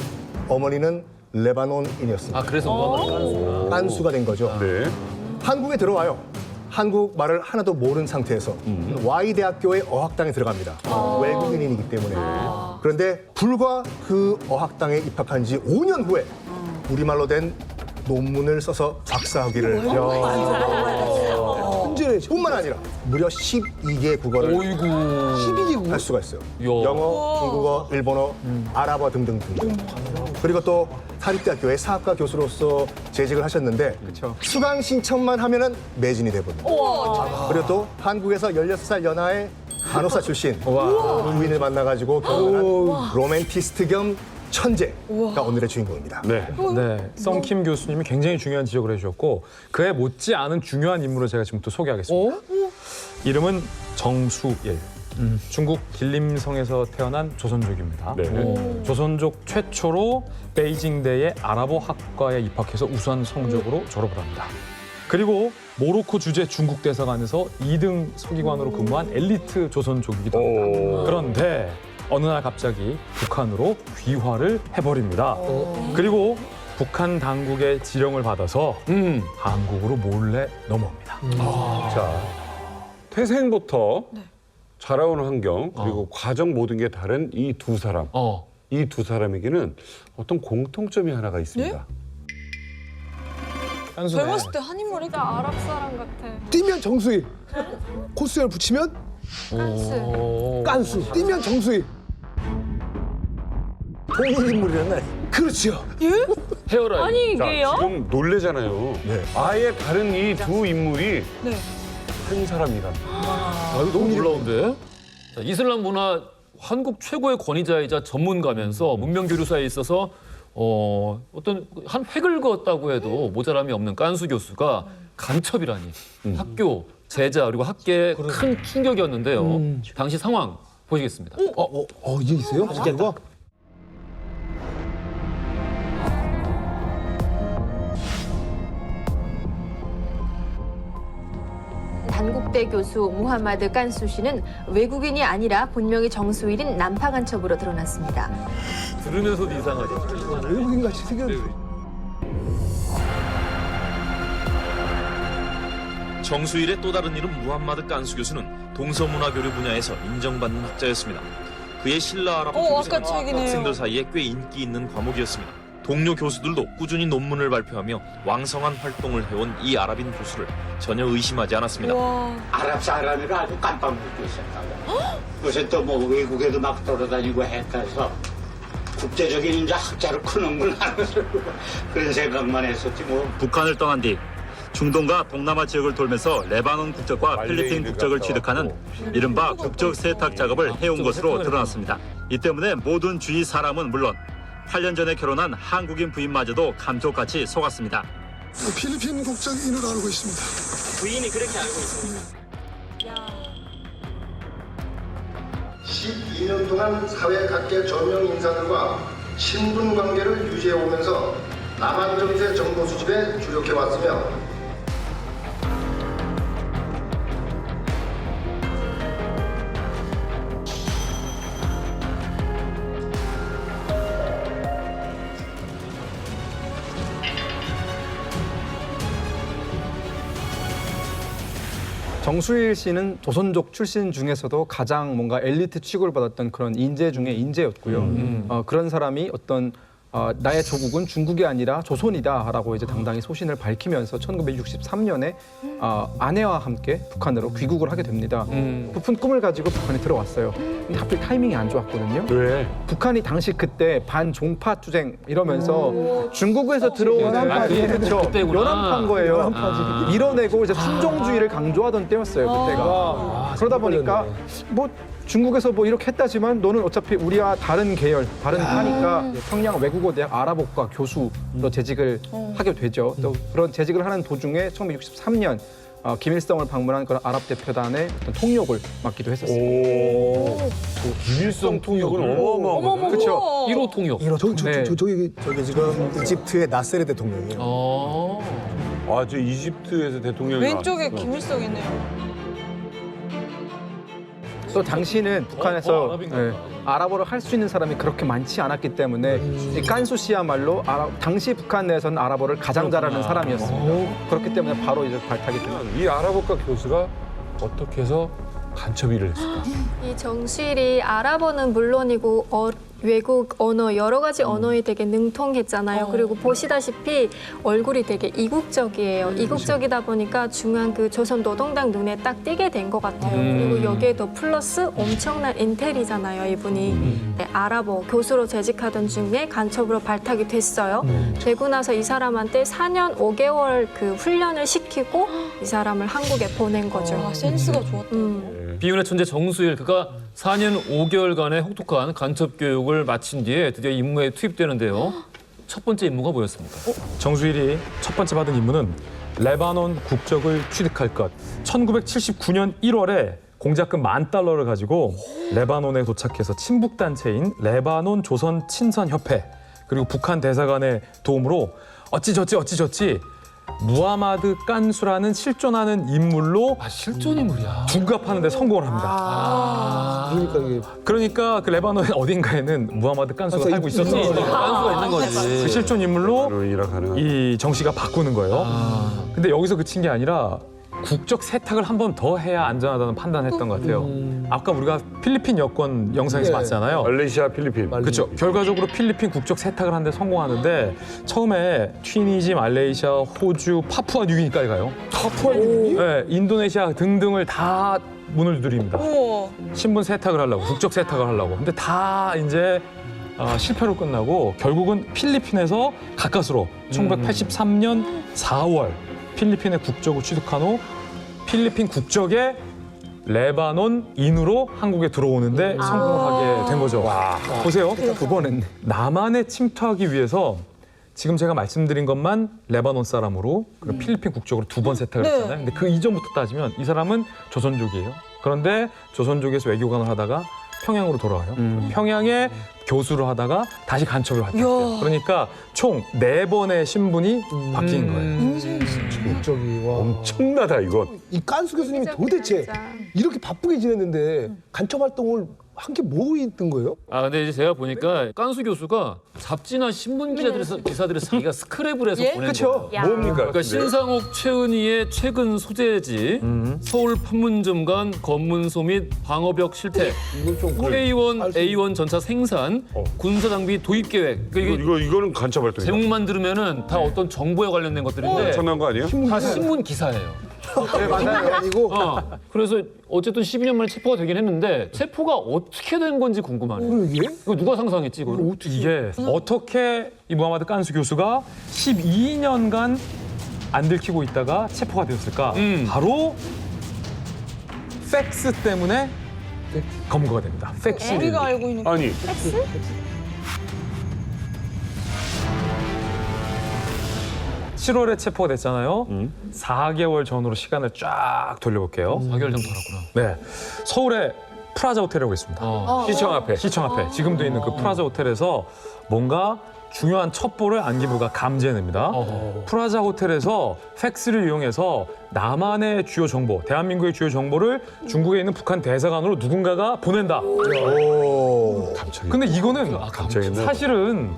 어머니는 레바논인이었습니다. 그래서 무하마드 깐수가. 깐수가 된 거죠. 한국에 들어와요. 한국말을 하나도 모르는 상태에서 Y대학교의 어학당에 들어갑니다. 외국인이기 때문에. 그런데 불과 그 어학당에 입학한 지 5년 후에 우리말로 된 논문을 써서 박사학위를 뿐만 아니라 무려 12개 국어를 12개 할 수가 있어요. 영어, 중국어, 일본어, 아랍어 등등등. 그리고 또 사립대학교의 사학과 교수로서 재직을 하셨는데 수강 신청만 하면은 매진이 돼버립니다. 그리고 또 한국에서 16살 연하의 간호사 출신 부인을 만나가지고 결혼한 로맨티스트 겸 천재가 오늘의 주인공입니다. 썬킴 교수님이 굉장히 중요한 지적을 해주셨고 그에 못지않은 중요한 인물을 제가 지금 또 소개하겠습니다. 이름은 정수일. 중국 길림성에서 태어난 조선족입니다. 네. 조선족 최초로 베이징대의 아랍어 학과에 입학해서 우수한 성적으로 졸업을 합니다. 그리고 모로코 주재 중국 대사관에서 2등 서기관으로 근무한 엘리트 조선족이기도 합니다. 그런데 어느 날 갑자기 북한으로 귀화를 해버립니다. 그리고 북한 당국의 지령을 받아서 한국으로 몰래 넘어옵니다. 자, 태생부터 자라온 환경 그리고 과정 모든 게 다른 이 두 사람. 이 두 사람에게는 어떤 공통점이 하나가 있습니다. 젊었을 때 한인머리 진짜 아랍 사람 같아. 뛰면 정수희. 코스열 붙이면 깐수. 뛰면 정수희. 동일 인물이었나요? 그렇죠. 헤어라인. 아니 자, 이게요? 지금 놀래잖아요. 아예 다른 이 두 인물이 한 사람이란. 아, 이거 너무 놀라운데? 자, 이슬람 문화 한국 최고의 권위자이자 전문가면서 문명 교류사에 있어서 어떤 한 획을 그었다고 해도 모자람이 없는 깐수 교수가 간첩이라니 학교, 제자 그리고 학계에 큰 충격이었는데요. 당시 상황 보시겠습니다. 이게 있어요? 진짜? 단국대 교수 무하마드 깐수 씨는 외국인이 아니라 본명이 정수일인 남파 간첩으로 드러났습니다. 들으면서도 이상하죠. 외국인같이 생겼는데. 정수일의 또 다른 이름 무함마드 깐수 교수는 동서문화 교류 분야에서 인정받는 학자였습니다. 그의 신라 아랍어 교수는 학생들 사이에 꽤 인기 있는 과목이었습니다. 동료 교수들도 꾸준히 논문을 발표하며 왕성한 활동을 해온 이 아랍인 교수를 전혀 의심하지 않았습니다. 아랍 사람이라 아주 깜빡 믿고 있었다고. 요새 또 뭐 외국에도 막 돌아다니고 했다서 국제적인 이제 학자로 크는구나 하는 그런 생각만 했었지 뭐. 북한을 떠난 뒤 중동과 동남아 지역을 돌면서 레바논 국적과 필리핀 국적을 취득하는 이른바 국적 세탁 작업을 해온 것으로 드러났습니다. 이 때문에 모든 주위 사람은 물론 8년 전에 결혼한 한국인 부인마저도 감쪽같이 속았습니다. 필리핀 국적인으로 알고 있습니다. 부인이 그렇게 알고 있습니다. 12년 동안 사회 각계 저명 인사들과 친분 관계를 유지해 오면서 남한 정세 정보 수집에 주력해 왔으며 정수일 씨는 조선족 출신 중에서도 가장 뭔가 엘리트 취급을 받았던 그런 인재 중에 인재였고요. 그런 사람이 어떤 나의 조국은 중국이 아니라 조선이다라고 이제 당당히 소신을 밝히면서 1963년에 아내와 함께 북한으로 귀국을 하게 됩니다. 부푼 꿈을 가지고 북한에 들어왔어요. 근데 하필 타이밍이 안 좋았거든요. 왜? 북한이 당시 그때 반종파 투쟁 이러면서 중국에서 들어온 연합파인 거예요. 밀어내고 이제 순종주의를 강조하던 때였어요. 그때가. 그러다 보니까 뭐 중국에서 뭐 이렇게 했다지만 너는 어차피 우리와 다른 계열, 다른 파니까 평양 외국어대학 아랍어과 교수로 재직을 하게 되죠. 또 그런 재직을 하는 도중에 1963년 김일성을 방문한 그런 아랍 대표단의 어떤 통역을 맡기도 했었습니다. 김일성 통역은 어마어마한 그렇죠. 1호 통역. 저기 지금 이집트의 나세르 대통령이에요. 저 이집트에서 대통령이 왼쪽에 김일성 있네요. 또 당시는 북한에서 아랍어를 할 수 있는 사람이 그렇게 많지 않았기 때문에 이 깐수 씨야말로 당시 북한 내에서는 아랍어를 가장 잘하는 사람이었습니다. 그렇기 때문에 바로 이제 발탁이 됩니다. 이 아랍어과 교수가 어떻게 해서 간첩 일을 했을까? 이 정수일이 아랍어는 물론이고 외국 언어, 여러 가지 언어에 되게 능통했잖아요. 그리고 보시다시피 얼굴이 되게 이국적이에요. 이국적이다 보니까 중요한 그 조선 노동당 눈에 딱 띄게 된 것 같아요. 그리고 여기에 더 플러스 엄청난 인텔이잖아요, 이분이. 아랍어 교수로 재직하던 중에 간첩으로 발탁이 됐어요. 되고 나서 이 사람한테 4년 5개월 그 훈련을 시키고 이 사람을 한국에 보낸 거죠. 센스가 좋았다. 비운의 천재 정수일 그가 4년 5개월간의 혹독한 간첩 교육을 마친 뒤에 드디어 임무에 투입되는데요. 첫 번째 임무가 뭐였습니까? 정수일이 첫 번째 받은 임무는 레바논 국적을 취득할 것. 1979년 1월에 공작금 $10,000를 가지고 레바논에 도착해서 친북 단체인 레바논 조선 친선 협회 그리고 북한 대사관의 도움으로 어찌저찌 무하마드 깐수라는 실존하는 인물로 실존 인물이야. 중갑하는 데 성공을 합니다. 그러니까 그 레바논 어딘가에는 무하마드 깐수가 살고 있었어. 깐수가 있는 거지. 그 실존 인물로 이 정 씨가 바꾸는 거예요. 근데 여기서 그친 게 아니라 국적 세탁을 한 번 더 해야 안전하다는 판단했던 것 같아요. 아까 우리가 필리핀 여권 영상에서 봤잖아요. 말레이시아, 필리핀. 그렇죠. 결과적으로 필리핀 국적 세탁을 하는데 성공하는데 처음에 튀니지, 말레이시아, 호주, 파푸아 뉴기니까지 가요. 파푸아 뉴기니? 네, 인도네시아 등등을 다 문을 두드립니다. 우와. 신분 세탁을 하려고, 국적 세탁을 하려고. 근데 다 이제 실패로 끝나고 결국은 필리핀에서 가까스로 1983년 4월 필리핀의 국적을 취득한 후 필리핀 국적의 레바논인으로 한국에 들어오는데 성공을 하게 된 거죠. 보세요. 두 번 했네. 남한에 침투하기 위해서 지금 제가 말씀드린 것만 레바논 사람으로 그리고 필리핀 국적으로 2번 세탁을 했잖아요. 근데 그 이전부터 따지면 이 사람은 조선족이에요. 그런데 조선족에서 외교관을 하다가 평양으로 돌아와요. 평양에 교수를 하다가 다시 간첩을 활동해요. 그러니까 총 4번의 신분이 바뀐 거예요. 국적이 와. 엄청나다 이건. 이 깐수 교수님이 도대체 이렇게 바쁘게 지냈는데 간첩 활동을 한 게 뭐 있던 거예요? 아 근데 이제 제가 보니까 깐수 교수가 잡지나 신문 기사들에서 자기가 스크랩을 해서 보낸 그쵸. 거예요. 뭡니까? 그러니까 신상옥 최은희의 최근 소재지 서울 판문점간 검문소 및 방어벽 실태, K1, A1 전차 생산, 군사 장비 도입 계획. 그러니까 이거는 간첩 활동이다. 제목만 들으면은 다 어떤 정보에 관련된 것들인데 엄청난 거 아니에요? 다 신문 기사예요. 네, 맞아요. 아니고. 그래서 어쨌든 12년 만에 체포가 되긴 했는데 체포가 어떻게 된 건지 궁금하네요. 이거 누가 상상했지? 이거? 이게 어떻게 이 무하마드 깐수 교수가 12년간 안 들키고 있다가 체포가 되었을까? 바로 팩스 때문에 검거가 됩니다. 팩스. 우리가 알고 있는 아니. 팩스? 7월에 체포가 됐잖아요. 4개월 전으로 시간을 쫙 돌려볼게요. 4개월 전 돌았구나. 네, 서울에 프라자 호텔이라고 있습니다. 시청 앞에. 시청 앞에 지금도 있는 그 프라자 호텔에서 뭔가 중요한 첩보를 안기부가 감지해냅니다. 프라자 호텔에서 팩스를 이용해서 남한의 주요 정보, 대한민국의 주요 정보를 중국에 있는 북한 대사관으로 누군가가 보낸다. 갑자기. 근데 이거는 갑자기 사실은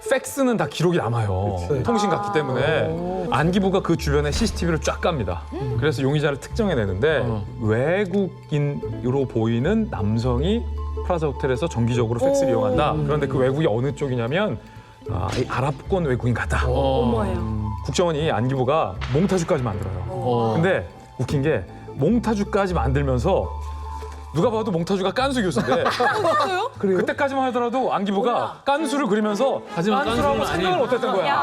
팩스는 다 기록이 남아요. 통신 같기 때문에 안기부가 그 주변에 CCTV를 쫙 깝니다. 그래서 용의자를 특정해내는데 외국인으로 보이는 남성이 프라자 호텔에서 정기적으로 팩스를 이용한다. 그런데 그 외국이 어느 쪽이냐면 이 아랍권 외국인 같다. 국정원이 안기부가 몽타주까지 만들어요. 근데 웃긴 게 몽타주까지 만들면서 누가 봐도 몽타주가 깐수 교수인데 그때까지만 하더라도 안기부가 깐수를 그리면서 하지만 깐수라고 깐수는 생각을 못했던 거야.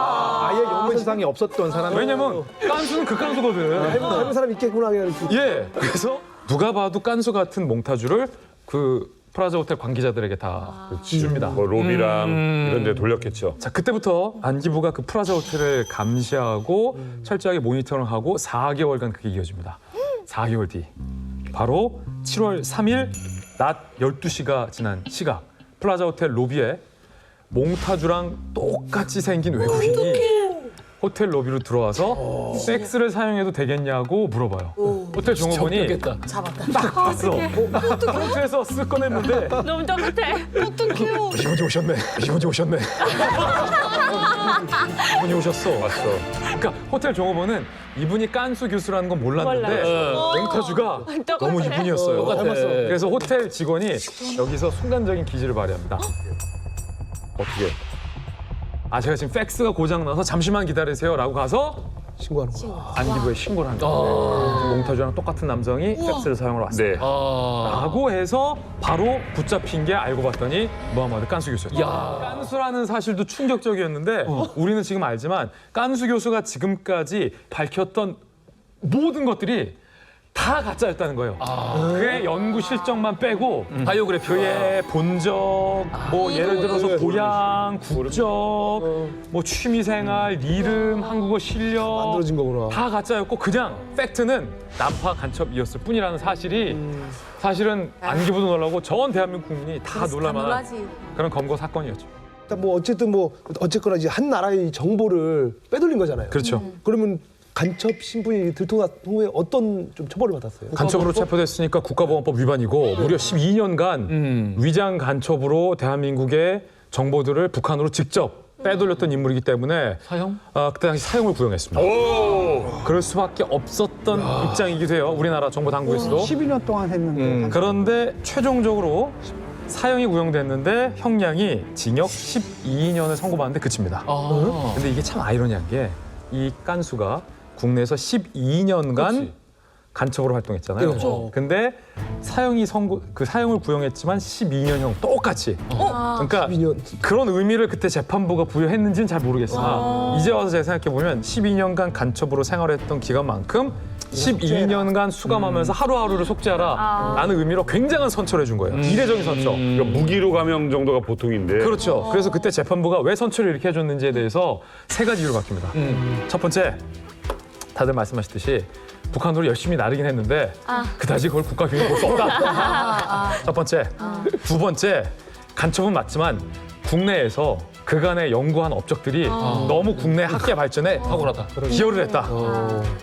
아예 연관상이 없었던 사람. 왜냐면 깐수는 그 깐수거든. 해본 사람 있겠구나. 예. 그래서 누가 봐도 깐수 같은 몽타주를 그 프라자 호텔 관계자들에게 다 줍니다. 뭐 로비랑 이런 데 돌렸겠죠. 자, 그때부터 안기부가 그 프라자 호텔을 감시하고 철저하게 모니터링 하고 4개월간 그게 이어집니다. 4개월 뒤 바로 7월 3일 낮 12시가 지난 시각 플라자 호텔 로비에 몽타주랑 똑같이 생긴 외국인이 호텔 로비로 들어와서 팩스를 사용해도 되겠냐고 물어봐요. 호텔 종업원이 딱 봤어. 호텔에서 쓱 꺼냈는데 너무 똑같아. 어떡해요. 이분이 오셨네. 이분이 오셨네. 이분이 오셨어. 왔어. 그러니까 호텔 종업원은 이분이 깐수 교수라는 건 몰랐는데 몽타주가 너무 이분이었어요. 똑같아. 그래서 호텔 직원이 여기서 순간적인 기지를 발휘합니다. 어떻게? 제가 지금 팩스가 고장나서 잠시만 기다리세요라고 가서 신고하는 거야. 안기부에 신고를 합니다. 몽타주랑 똑같은 남성이 팩스를 사용하러 왔습니다. 라고 해서 바로 붙잡힌 게 알고 봤더니 무하마드 깐수 교수였죠. 깐수라는 사실도 충격적이었는데 우리는 지금 알지만 깐수 교수가 지금까지 밝혔던 모든 것들이 다 가짜였다는 거예요. 그의 연구 실적만 빼고 바이오그래피 그의 본적, 뭐 예를 들어서 고향, 국적, 뭐 취미생활, 이름, 한국어 실력 만들어진 거구나. 다 가짜였고 그냥 팩트는 난파 간첩이었을 뿐이라는 사실이 사실은 안기부도 놀라고 전 대한민국 국민이 다 놀랄만한 그런 검거 사건이었죠. 뭐 어쨌거나 이제 한 나라의 정보를 빼돌린 거잖아요. 그렇죠. 그러면 간첩 신분이 들통난 후에 어떤 좀 처벌을 받았어요? 간첩으로 체포됐으니까 국가보안법 위반이고 무려 12년간 위장 간첩으로 대한민국의 정보들을 북한으로 직접 빼돌렸던 인물이기 때문에 사형? 그때 당시 사형을 구형했습니다. 그럴 수밖에 없었던 입장이기도 해요. 우리나라 정보 당국에서도. 12년 동안 했는데. 그런데 최종적으로 사형이 구형됐는데 형량이 징역 12년을 선고받는데 그칩니다. 근데 이게 참 아이러니한 게 이 깐수가 국내에서 12년간 간첩으로 활동했잖아요. 그렇죠. 근데 사형을 구형했지만 12년형 똑같이. 그러니까 12년. 그런 의미를 그때 재판부가 부여했는지는 잘 모르겠으나 이제 와서 제가 생각해 보면 12년간 간첩으로 생활했던 기간만큼 12년간 수감하면서 하루하루를 속죄하라 라는 의미로 굉장한 선처를 해준 거예요. 이례적인 선처. 그러니까 무기로 감형 정도가 보통인데. 그렇죠. 그래서 그때 재판부가 왜 선처를 이렇게 해줬는지에 대해서 세 가지 이유로 바뀝니다. 첫 번째, 다들 말씀하셨듯이 북한으로 열심히 나르긴 했는데 그다지 그걸 국가기밀로 볼 수 없다. 첫 번째. 두 번째, 간첩은 맞지만 국내에서 그간의 연구한 업적들이 너무 국내 학계 발전에 탁월하다. 기여를 했다.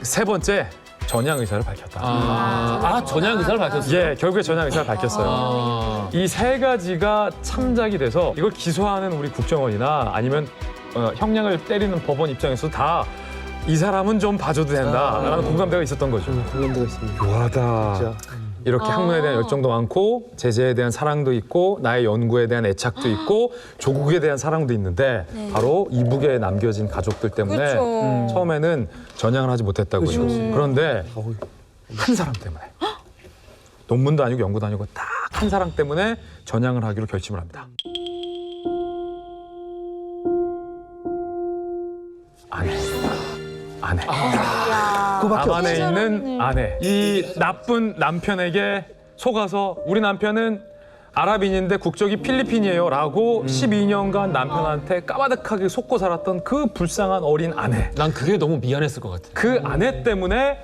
세 번째, 전향 의사를 밝혔다. 전향 의사를 밝혔어요? 예, 결국에 전향 의사를 밝혔어요. 이 세 가지가 참작이 돼서 이걸 기소하는 우리 국정원이나 아니면 형량을 때리는 법원 입장에서도 다 이 사람은 좀 봐줘도 된다라는 공감대가 있었던 거죠. 공감대가 있습니다. 묘하다. 진짜. 이렇게 학문에 대한 열정도 많고 제재에 대한 사랑도 있고 나의 연구에 대한 애착도 있고 조국에 대한 사랑도 있는데 바로 이북에 남겨진 가족들 때문에 처음에는 전향을 하지 못했다고요. 그런데 한 사람 때문에 논문도 아니고 연구도 아니고 딱 한 사람 때문에 전향을 하기로 결심을 합니다. 아내. 남한에 있는 아내. 이 나쁜 남편에게 속아서 우리 남편은 아랍인인데 국적이 필리핀이에요 라고 12년간 남편한테 까마득하게 속고 살았던 그 불쌍한 어린 아내. 난 그게 너무 미안했을 것 같아. 그 아내 때문에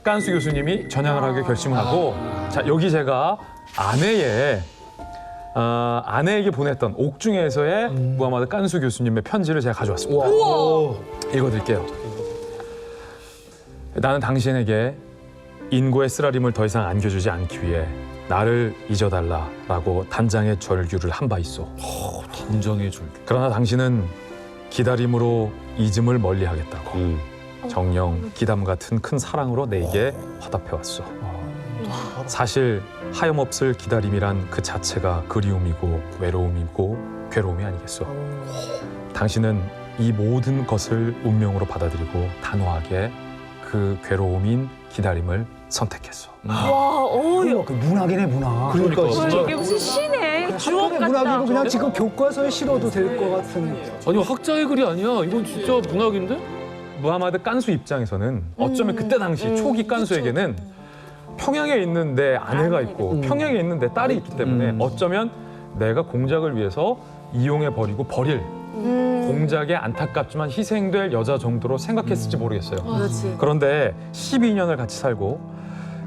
깐수 교수님이 전향을 하기로 결심을 하고 자 여기 제가 아내에게 보냈던 옥중에서의 무하마드 깐수 교수님의 편지를 제가 가져왔습니다. 읽어드릴게요. 나는 당신에게 인고의 쓰라림을 더 이상 안겨주지 않기 위해 나를 잊어달라라고 단장의 절규를 한 바 있소. 단장의 절규. 그러나 당신은 기다림으로 잊음을 멀리하겠다고 정녕 기담 같은 큰 사랑으로 내게 화답해왔소. 사실 하염없을 기다림이란 그 자체가 그리움이고 외로움이고 괴로움이 아니겠소. 당신은 이 모든 것을 운명으로 받아들이고 단호하게 그 괴로움인 기다림을 선택했어. 그 문학이네 문학. 그러니까 이게 무슨 시네. 주옥 같다. 문학이고 그냥 지금 교과서에 실어도 될 것 같은. 아니 학자의 글이 아니야. 이건 진짜 문학인데? 무하마드 깐수 입장에서는 어쩌면 그때 당시 초기 깐수에게는 평양에 있는 내 아내가 있고 평양에 있는 내 딸이 있기 때문에 어쩌면 내가 공작을 위해서 이용해버리고 버릴 공작에 안타깝지만 희생될 여자 정도로 생각했을지 모르겠어요. 그런데 12년을 같이 살고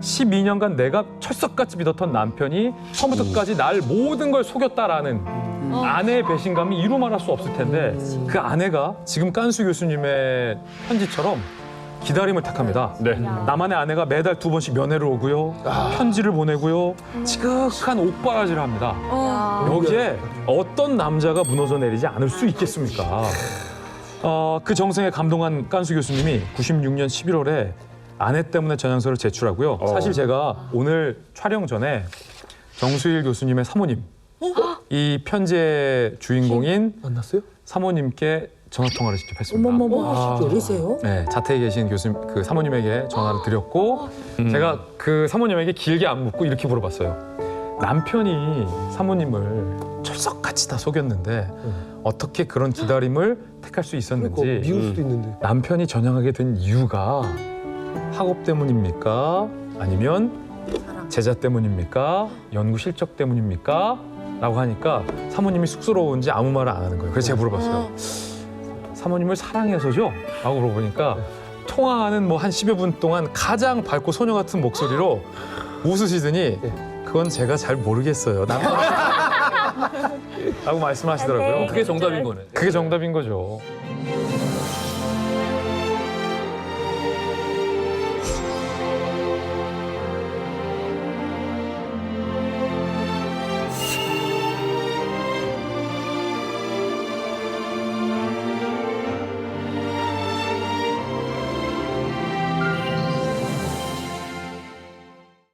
12년간 내가 철석같이 믿었던 남편이 처음부터 끝까지 날 모든 걸 속였다라는 아내의 배신감이 이루 말할 수 없을 텐데 그 아내가 지금 깐수 교수님의 편지처럼 기다림을 택합니다. 나만의 아내가 매달 2번씩 면회를 오고요. 편지를 보내고요. 지극한 옥바라지를 합니다. 여기에 어떤 남자가 무너져 내리지 않을 수 있겠습니까? 그 정성에 감동한 깐수 교수님이 96년 11월에 아내 때문에 전향서를 제출하고요. 사실 제가 오늘 촬영 전에 정수일 교수님의 사모님, 이 편지의 주인공인 만났어요? 사모님께 전화 통화를 직접 했습니다. 진짜세요? 네, 자택에 계신 교수님, 그 사모님에게 전화를 드렸고 제가 그 사모님에게 길게 안 묻고 이렇게 물어봤어요. 남편이 사모님을 철석같이 다 속였는데 어떻게 그런 기다림을 택할 수 있었는지. 미울 수도 있는데. 남편이 전향하게 된 이유가 학업 때문입니까? 아니면 제자 때문입니까? 연구 실적 때문입니까? 라고 하니까 사모님이 쑥스러운지 아무 말을 안 하는 거예요. 그래서 제가 물어봤어요. 사모님을 사랑해서죠? 라고 물어보니까 통화하는 뭐 한 10여 분 동안 가장 밝고 소녀 같은 목소리로 웃으시더니 그건 제가 잘 모르겠어요. 라고 말씀하시더라고요. 그게 정답인 거네. 그게 정답인 거죠.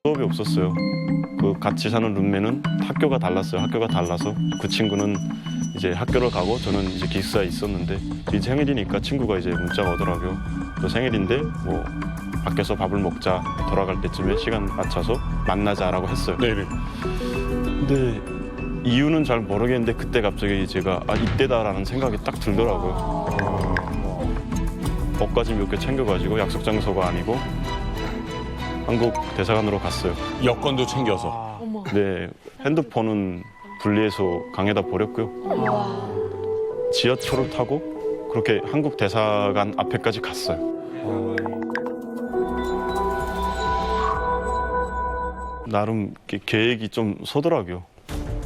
수업이 없었어요. 그 같이 사는 룸메는 학교가 달랐어요. 학교가 달라서 그 친구는 이제 학교를 가고 저는 이제 기숙사에 있었는데 이제 생일이니까 친구가 이제 문자가 오더라고요. 너 생일인데 뭐 밖에서 밥을 먹자. 돌아갈 때쯤에 시간 맞춰서 만나자라고 했어요. 네네. 근데 이유는 잘 모르겠는데 그때 갑자기 제가 이때다라는 생각이 딱 들더라고요. 옷까지 몇 개 챙겨가지고 약속 장소가 아니고 한국 대사관으로 갔어요. 여권도 챙겨서. 네, 핸드폰은 분리해서 강에다 버렸고요. 지하철을 타고 그렇게 한국 대사관 앞에까지 갔어요. 나름 계획이 좀 서더라고요.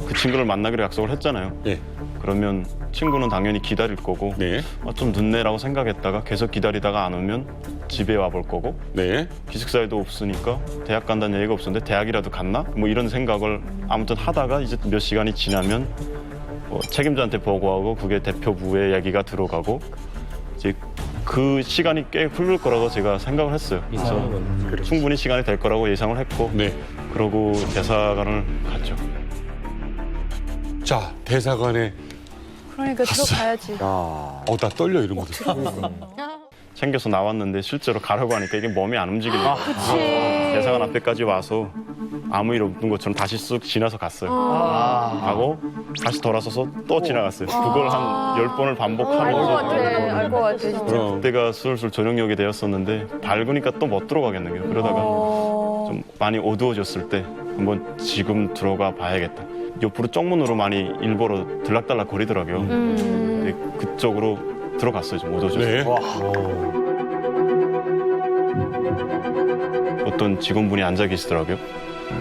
그 친구를 만나기로 약속을 했잖아요. 네. 그러면 친구는 당연히 기다릴 거고 네. 좀 늦네라고 생각했다가 계속 기다리다가 안 오면 집에 와볼 거고 네. 기숙사에도 없으니까 대학 간다는 얘기가 없었는데 대학이라도 갔나? 뭐 이런 생각을 아무튼 하다가 이제 몇 시간이 지나면 책임자한테 보고하고 그게 대표부의 얘기가 들어가고 이제 그 시간이 꽤 흐를 거라고 제가 생각을 했어요. 그래서 충분히 시간이 될 거라고 예상을 했고 그러고 대사관을 갔죠. 자, 대사관에 그러니까 들어가야지. 나 떨려 이런 거 듣고. 챙겨서 나왔는데 실제로 가려고 하니까 이게 몸이 안 움직이는 거예요. 그치. 대사관 앞에까지 와서 아무 일 없는 것처럼 다시 쑥 지나서 갔어요. 하고 다시 돌아서서 또 지나갔어요. 그걸 한 10번을 반복하면서. 알 것 같아, 진짜. 그때가 슬슬 저녁역이 되었었는데 밝으니까 또 못 들어가겠는 거예요. 그러다가 좀 많이 어두워졌을 때 한번 지금 들어가 봐야겠다. 옆으로 쪽문으로 많이 일부러 들락달락 거리더라고요. 근데 그쪽으로 들어갔어요. 좀 어두워져서. 네. 어떤 직원분이 앉아 계시더라고요.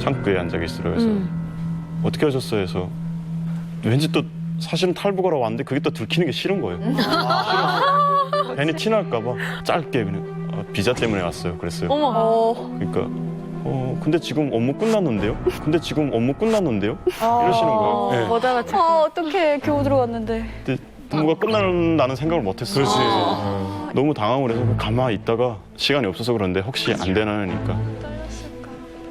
창구에 앉아 계시더라고요. 그래서 어떻게 하셨어요? 해서 왠지 또 사실은 탈북하러 왔는데 그게 또 들키는 게 싫은 거예요. 괜히 티날까 봐 짧게 그냥 비자 때문에 왔어요. 그랬어요. 그러니까 근데 지금 업무 끝났는데요? 이러시는 거예요. 네. 어떡해. 겨우 들어갔는데. 근데 업무가 끝난다는 생각을 못 했어요. 너무 당황을 해서 가만히 있다가 시간이 없어서 그런데 혹시 안 되나니까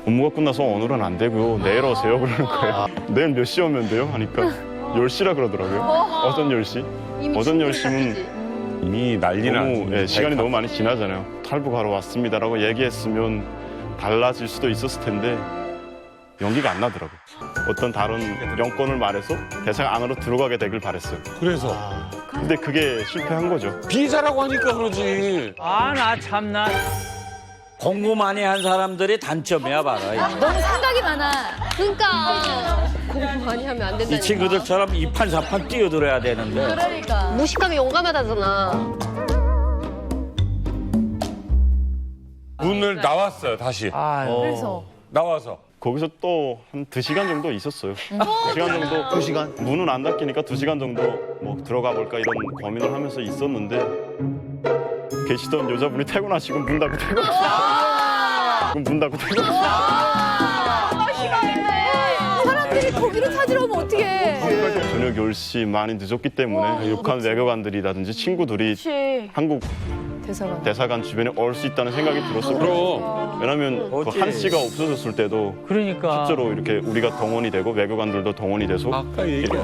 업무가 끝나서 오늘은 안 되고요. 내일 오세요. 그러는 거예요. 내일 몇 시 오면 돼요? 하니까 10시라 그러더라고요. 오전 10시. 오전 10시면 이미 난리나. 너무, 시간이 너무 많이 지나잖아요. 탈북하러 왔습니다라고 얘기했으면 달라질 수도 있었을 텐데 용기가 안 나더라고요. 어떤 다른 영권을 말해서 대사관 안으로 들어가게 되길 바랬어요. 그래서? 근데 그게 실패한 거죠. 비자라고 하니까 그러지. 나 참나. 공부 많이 한 사람들이 단점이야, 봐라. 너무 생각이 많아. 그러니까 공부 많이 하면 안 된다니까. 이 친구들처럼 이판사판 뛰어들어야 되는데. 그러니까. 무식하게 용감하다잖아. 문을 나왔어요, 다시. 그래서. 나와서 거기서 또 한 2시간 정도 있었어요. 2시간 정도. 2시간? 문은 안 닫히니까 2시간 정도 뭐 들어가 볼까 이런 고민을 하면서 있었는데 계시던 여자분이 퇴근하시고 문 닫고 퇴근하시고 문 닫고 퇴근하시고 사람들이 거기로 찾으러 오면 어떡해. 저녁 10시 많이 늦었기 때문에 욕한 외교관들이라든지 친구들이 한국 대사관 주변에 올 수 있다는 생각이 들었어요. 그럼. 왜냐면 그 한 씨가 없어졌을 때도 실제로 이렇게 우리가 동원이 되고 외교관들도 동원이 돼서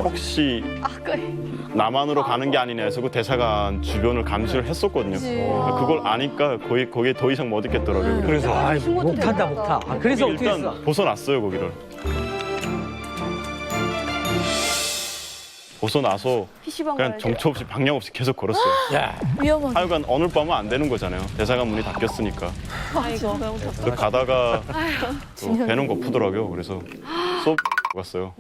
혹시 남한으로 가는 게 아니냐 해서 그 대사관 주변을 감시를 했었거든요. 그걸 아니까 거기에 더 이상 못 있겠더라고요. 그래서 못한다. 그래서 어떻게 일단 했어? 벗어났어요 거기를. 벗어나서 PC방 그냥 가야 정처 없이 방향 없이 계속 걸었어요. 위험하네. 하여간 오늘 밤은 안 되는 거잖아요. 대사관 문이 닫혔으니까. 아이고. 그 가다가 또 배는 고프더라고요. 그래서 수업 갔어요.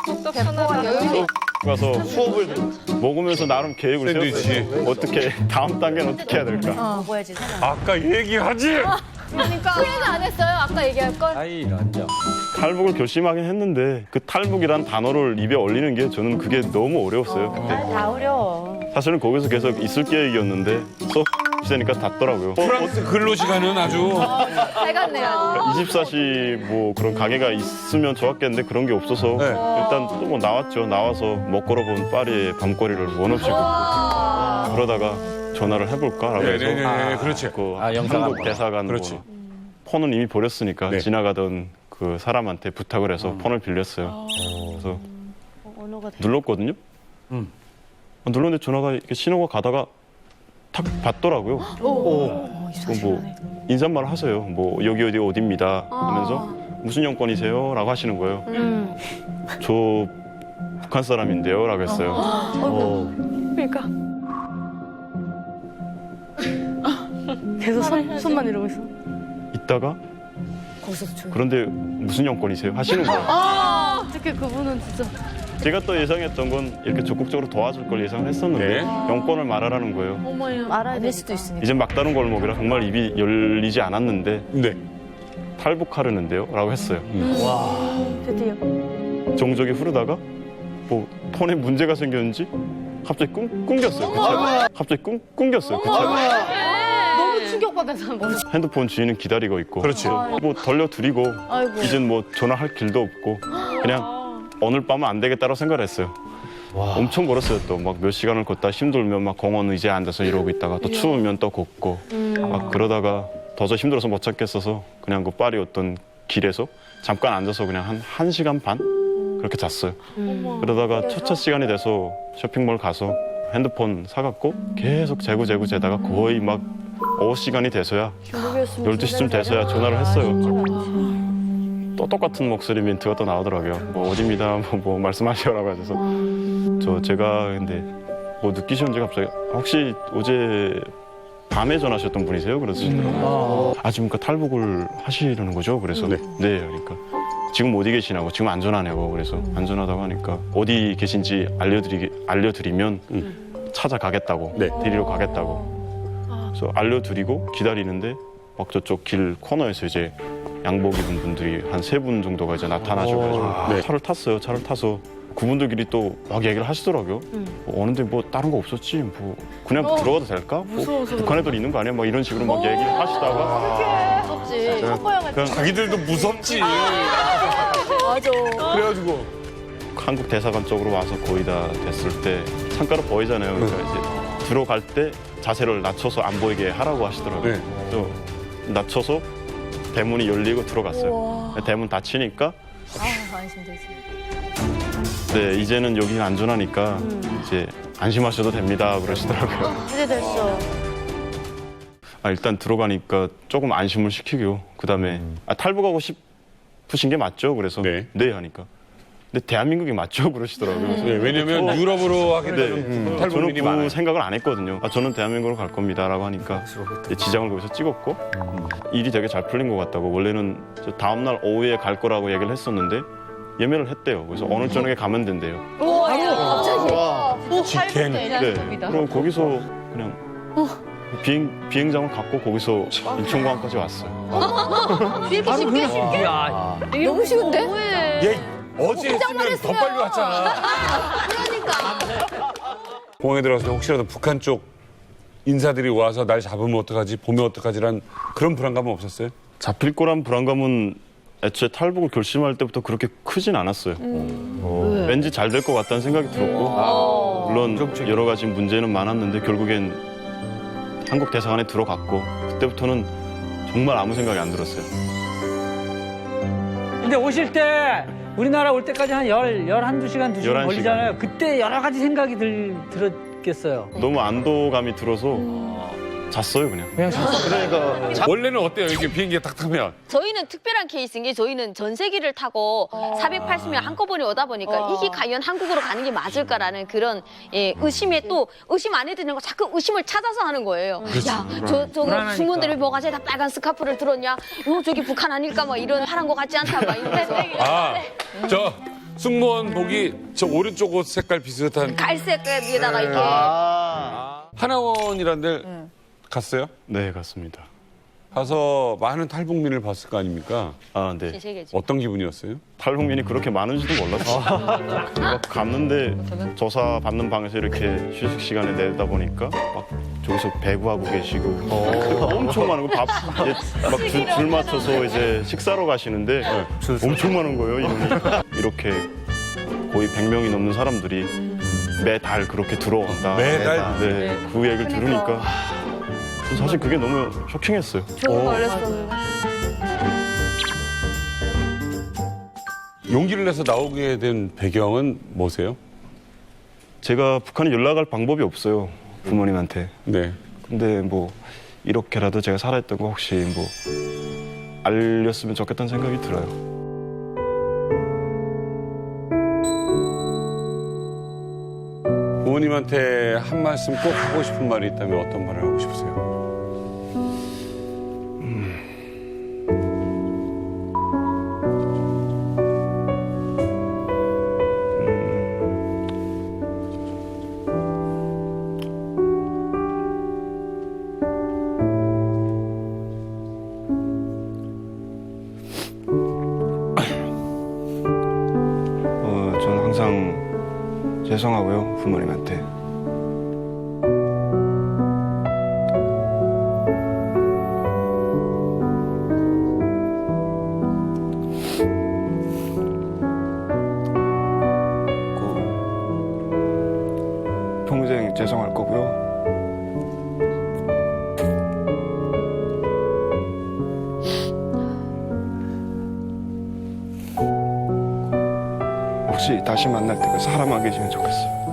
수업 가서 수업을 먹으면서 나름 계획을 세웠어요. 어떻게 다음 단계는 어떻게 해야 될까? 먹어야지. 아까 얘기하지. 그러니까 후회는 안 했어요. 아까 얘기할 걸. 탈북을 결심하긴 했는데 그 탈북이란 단어를 입에 올리는 게 저는 그게 너무 어려웠어요. 그때. 다 어려워. 사실은 거기서 계속 있을 계획이었는데 수업 세니까 닫더라고요. 프랑스 근로 시간은 아주 잘 갔네요. 24시 뭐 그런 가게가 있으면 좋았겠는데 그런 게 없어서 일단 또 뭐 나왔죠. 나와서 못 걸어본 파리의 밤거리를 원 없이 걷고 그러다가 전화를 해볼까라고 해서 네네네, 그렇지. 그 영사관 한국 대사관 그렇지. 뭐 폰은 이미 버렸으니까 네. 지나가던 그 사람한테 부탁을 해서 폰을 빌렸어요. 그래서 눌렀거든요. 눌렀는데 전화가 이렇게 신호가 가다가 탁 받더라고요. 뭐 인사말 하세요. 뭐 여기 어디 어디입니다 하면서 무슨 영권이세요?라고 하시는 거예요. 저 북한 사람인데요라고 했어요. 그러니까. 계속 손만 이러고 있어. 있다가 거기서 조용히. 그런데 무슨 영권이세요? 하시는 거예요. 어떻게 그분은 진짜. 제가 또 예상했던 건 이렇게 적극적으로 도와줄 걸 예상을 했었는데 영권을 말하라는 거예요. 어머야. 알아야 될 수도 있으니까. 이제 막다른 골목이라 정말 입이 열리지 않았는데 네. 탈북하려는데요? 라고 했어요. 드디어. 정적이 흐르다가 뭐 폰에 문제가 생겼는지 갑자기 끊겼어요. 그 차가. 갑자기 끊겼어요. 그 차가. 너무 충격받아서. 핸드폰 주인은 기다리고 있고 그렇지. 뭐 돌려드리고 아이고. 이젠 뭐 전화할 길도 없고 그냥 오늘 밤은 안 되겠다고 생각을 했어요. 엄청 걸었어요. 또 막 몇 시간을 걷다 힘들면 막 공원 의자에 앉아서 이러고 있다가 또 추우면 또 걷고 막 그러다가 도저히 힘들어서 못 찾겠어서 그냥 그 파리 어떤 길에서 잠깐 앉아서 그냥 한 1시간 반 그렇게 잤어요. 그러다가 첫 시간이 돼서 쇼핑몰 가서 핸드폰 사갖고 계속 재고재다가 거의 막 오후 시간이 돼서야 12시쯤 돼서야 전화를 했어요. 또 똑같은 목소리 멘트가 또 나오더라고요. 뭐 어디입니다. 뭐 말씀하시라고 하셔서 제가 근데 뭐 느끼셨는지 갑자기 혹시 어제 밤에 전화하셨던 분이세요? 그러시더라고요. 지금 탈북을 하시려는 거죠? 그래서 네. 그러니까 지금 어디 계시냐고 지금 안전하냐고 그래서 안전하다고 하니까 어디 계신지 알려드리면 찾아가겠다고 데리러 가겠다고 그래서 알려드리고 기다리는데 막 저쪽 길 코너에서 이제 양복 입은 분들이 한 3분 정도가 이제 나타나셔가지고 차를 탔어요. 차를 타서 그분들끼리 또 막 얘기를 하시더라고요. 오는데 뭐 다른 거 없었지? 뭐 그냥 들어가도 될까? 뭐 북한 애들 있는 거 아니야? 막 이런 식으로 막 얘기를 하시다가 무섭지. 그냥 자기들도 무섭지. 맞아. 그래가지고 한국 대사관 쪽으로 와서 거의 다 됐을 때 창가로 보이잖아요. 그러니까 이제 들어갈 때 자세를 낮춰서 안 보이게 하라고 하시더라고요. 그래서 낮춰서 대문이 열리고 들어갔어요. 대문 닫히니까 안심되지. 네 이제는 여기는 안전하니까 이제 안심하셔도 됩니다 그러시더라고요. 이제 됐어. 일단 들어가니까 조금 안심을 시키고 그다음에 탈북하고 싶으신 게 맞죠? 그래서 네 하니까. 근데 대한민국이 맞죠? 그러시더라고요. 왜냐면 유럽으로 하게 되면 탈북민이 저는 많아요. 생각을 안 했거든요. 저는 대한민국으로 갈 겁니다라고 하니까 지장을 거기서 찍었고 일이 되게 잘 풀린 것 같다고. 원래는 다음 날 오후에 갈 거라고 얘기를 했었는데 예매를 했대요. 그래서 오늘 저녁에 가면 된대요. 갑자기. 직행. 그럼 거기서 그냥 비행장을 갖고 거기서 인천공항까지 왔어요. 이렇게 쉽게 쉽게? 너무 쉬운데? 얘 어제 했으면 더 빨리 왔잖아. 그러니까. 공항에 들어가서 혹시라도 북한 쪽 인사들이 와서 날 잡으면 어떡하지, 보면 어떡하지란 그런 불안감은 없었어요? 잡힐 거란 불안감은 애초에 탈북을 결심할 때부터 그렇게 크진 않았어요. 왠지 잘 될 것 같다는 생각이 들었고 물론 여러 가지 문제는 많았는데 결국엔 한국 대사관에 들어갔고 그때부터는 정말 아무 생각이 안 들었어요. 근데 오실 때 우리나라 올 때까지 한 11시간, 2시간 11시간. 걸리잖아요. 그때 여러 가지 생각이 들었겠어요. 너무 안도감이 들어서 잤어요 그냥. 그러니까 원래는 어때요? 이게 비행기가 딱 타면 저희는 특별한 케이스인 게 저희는 전세기를 타고 480명 한꺼번에 오다 보니까 이게 과연 한국으로 가는 게 맞을까라는 그런 의심에 또 의심 안 해도 되는 거 자꾸 의심을 찾아서 하는 거예요. 야, 저거 승무원들이 뭐가 다 빨간 스카프를 들었냐? 저기 북한 아닐까? 막 이런 파란 거 같지 않다? 막 이러면서 저 승무원 복이 저 오른쪽 옷 색깔 비슷한 갈색에다가 이렇게 하나원이라는 데 갔어요? 네, 갔습니다. 가서 많은 탈북민을 봤을 거 아닙니까? 아, 네. 어떤 기분이었어요? 탈북민이 그렇게 많은지도 몰랐어요. 제가 갔는데 조사 받는 방에서 이렇게 휴식 시간에 내다 보니까 막 저기서 배구하고 계시고 엄청 많은 거 줄 맞춰서 이제 식사로 가시는데 엄청 많은 거예요. 인원이. 이렇게 거의 100명이 넘는 사람들이 매달 그렇게 들어온다. 매달? 네. 그 얘기를 들으니까 사실 그게 너무 쇼킹했어요. 저도 놀랐었는데. 용기를 내서 나오게 된 배경은 뭐세요? 제가 북한에 연락할 방법이 없어요. 부모님한테. 네. 근데 뭐 이렇게라도 제가 살아있던 거 혹시 뭐 알렸으면 좋겠다는 생각이 들어요. 부모님한테 한 말씀 꼭 하고 싶은 말이 있다면 어떤 말을 하고 싶으세요? 저는 항상 죄송하고요, 부모님한테. 평생 죄송할 거고요. 혹시 다시 만날 때가 사람만 계시면 좋겠어요.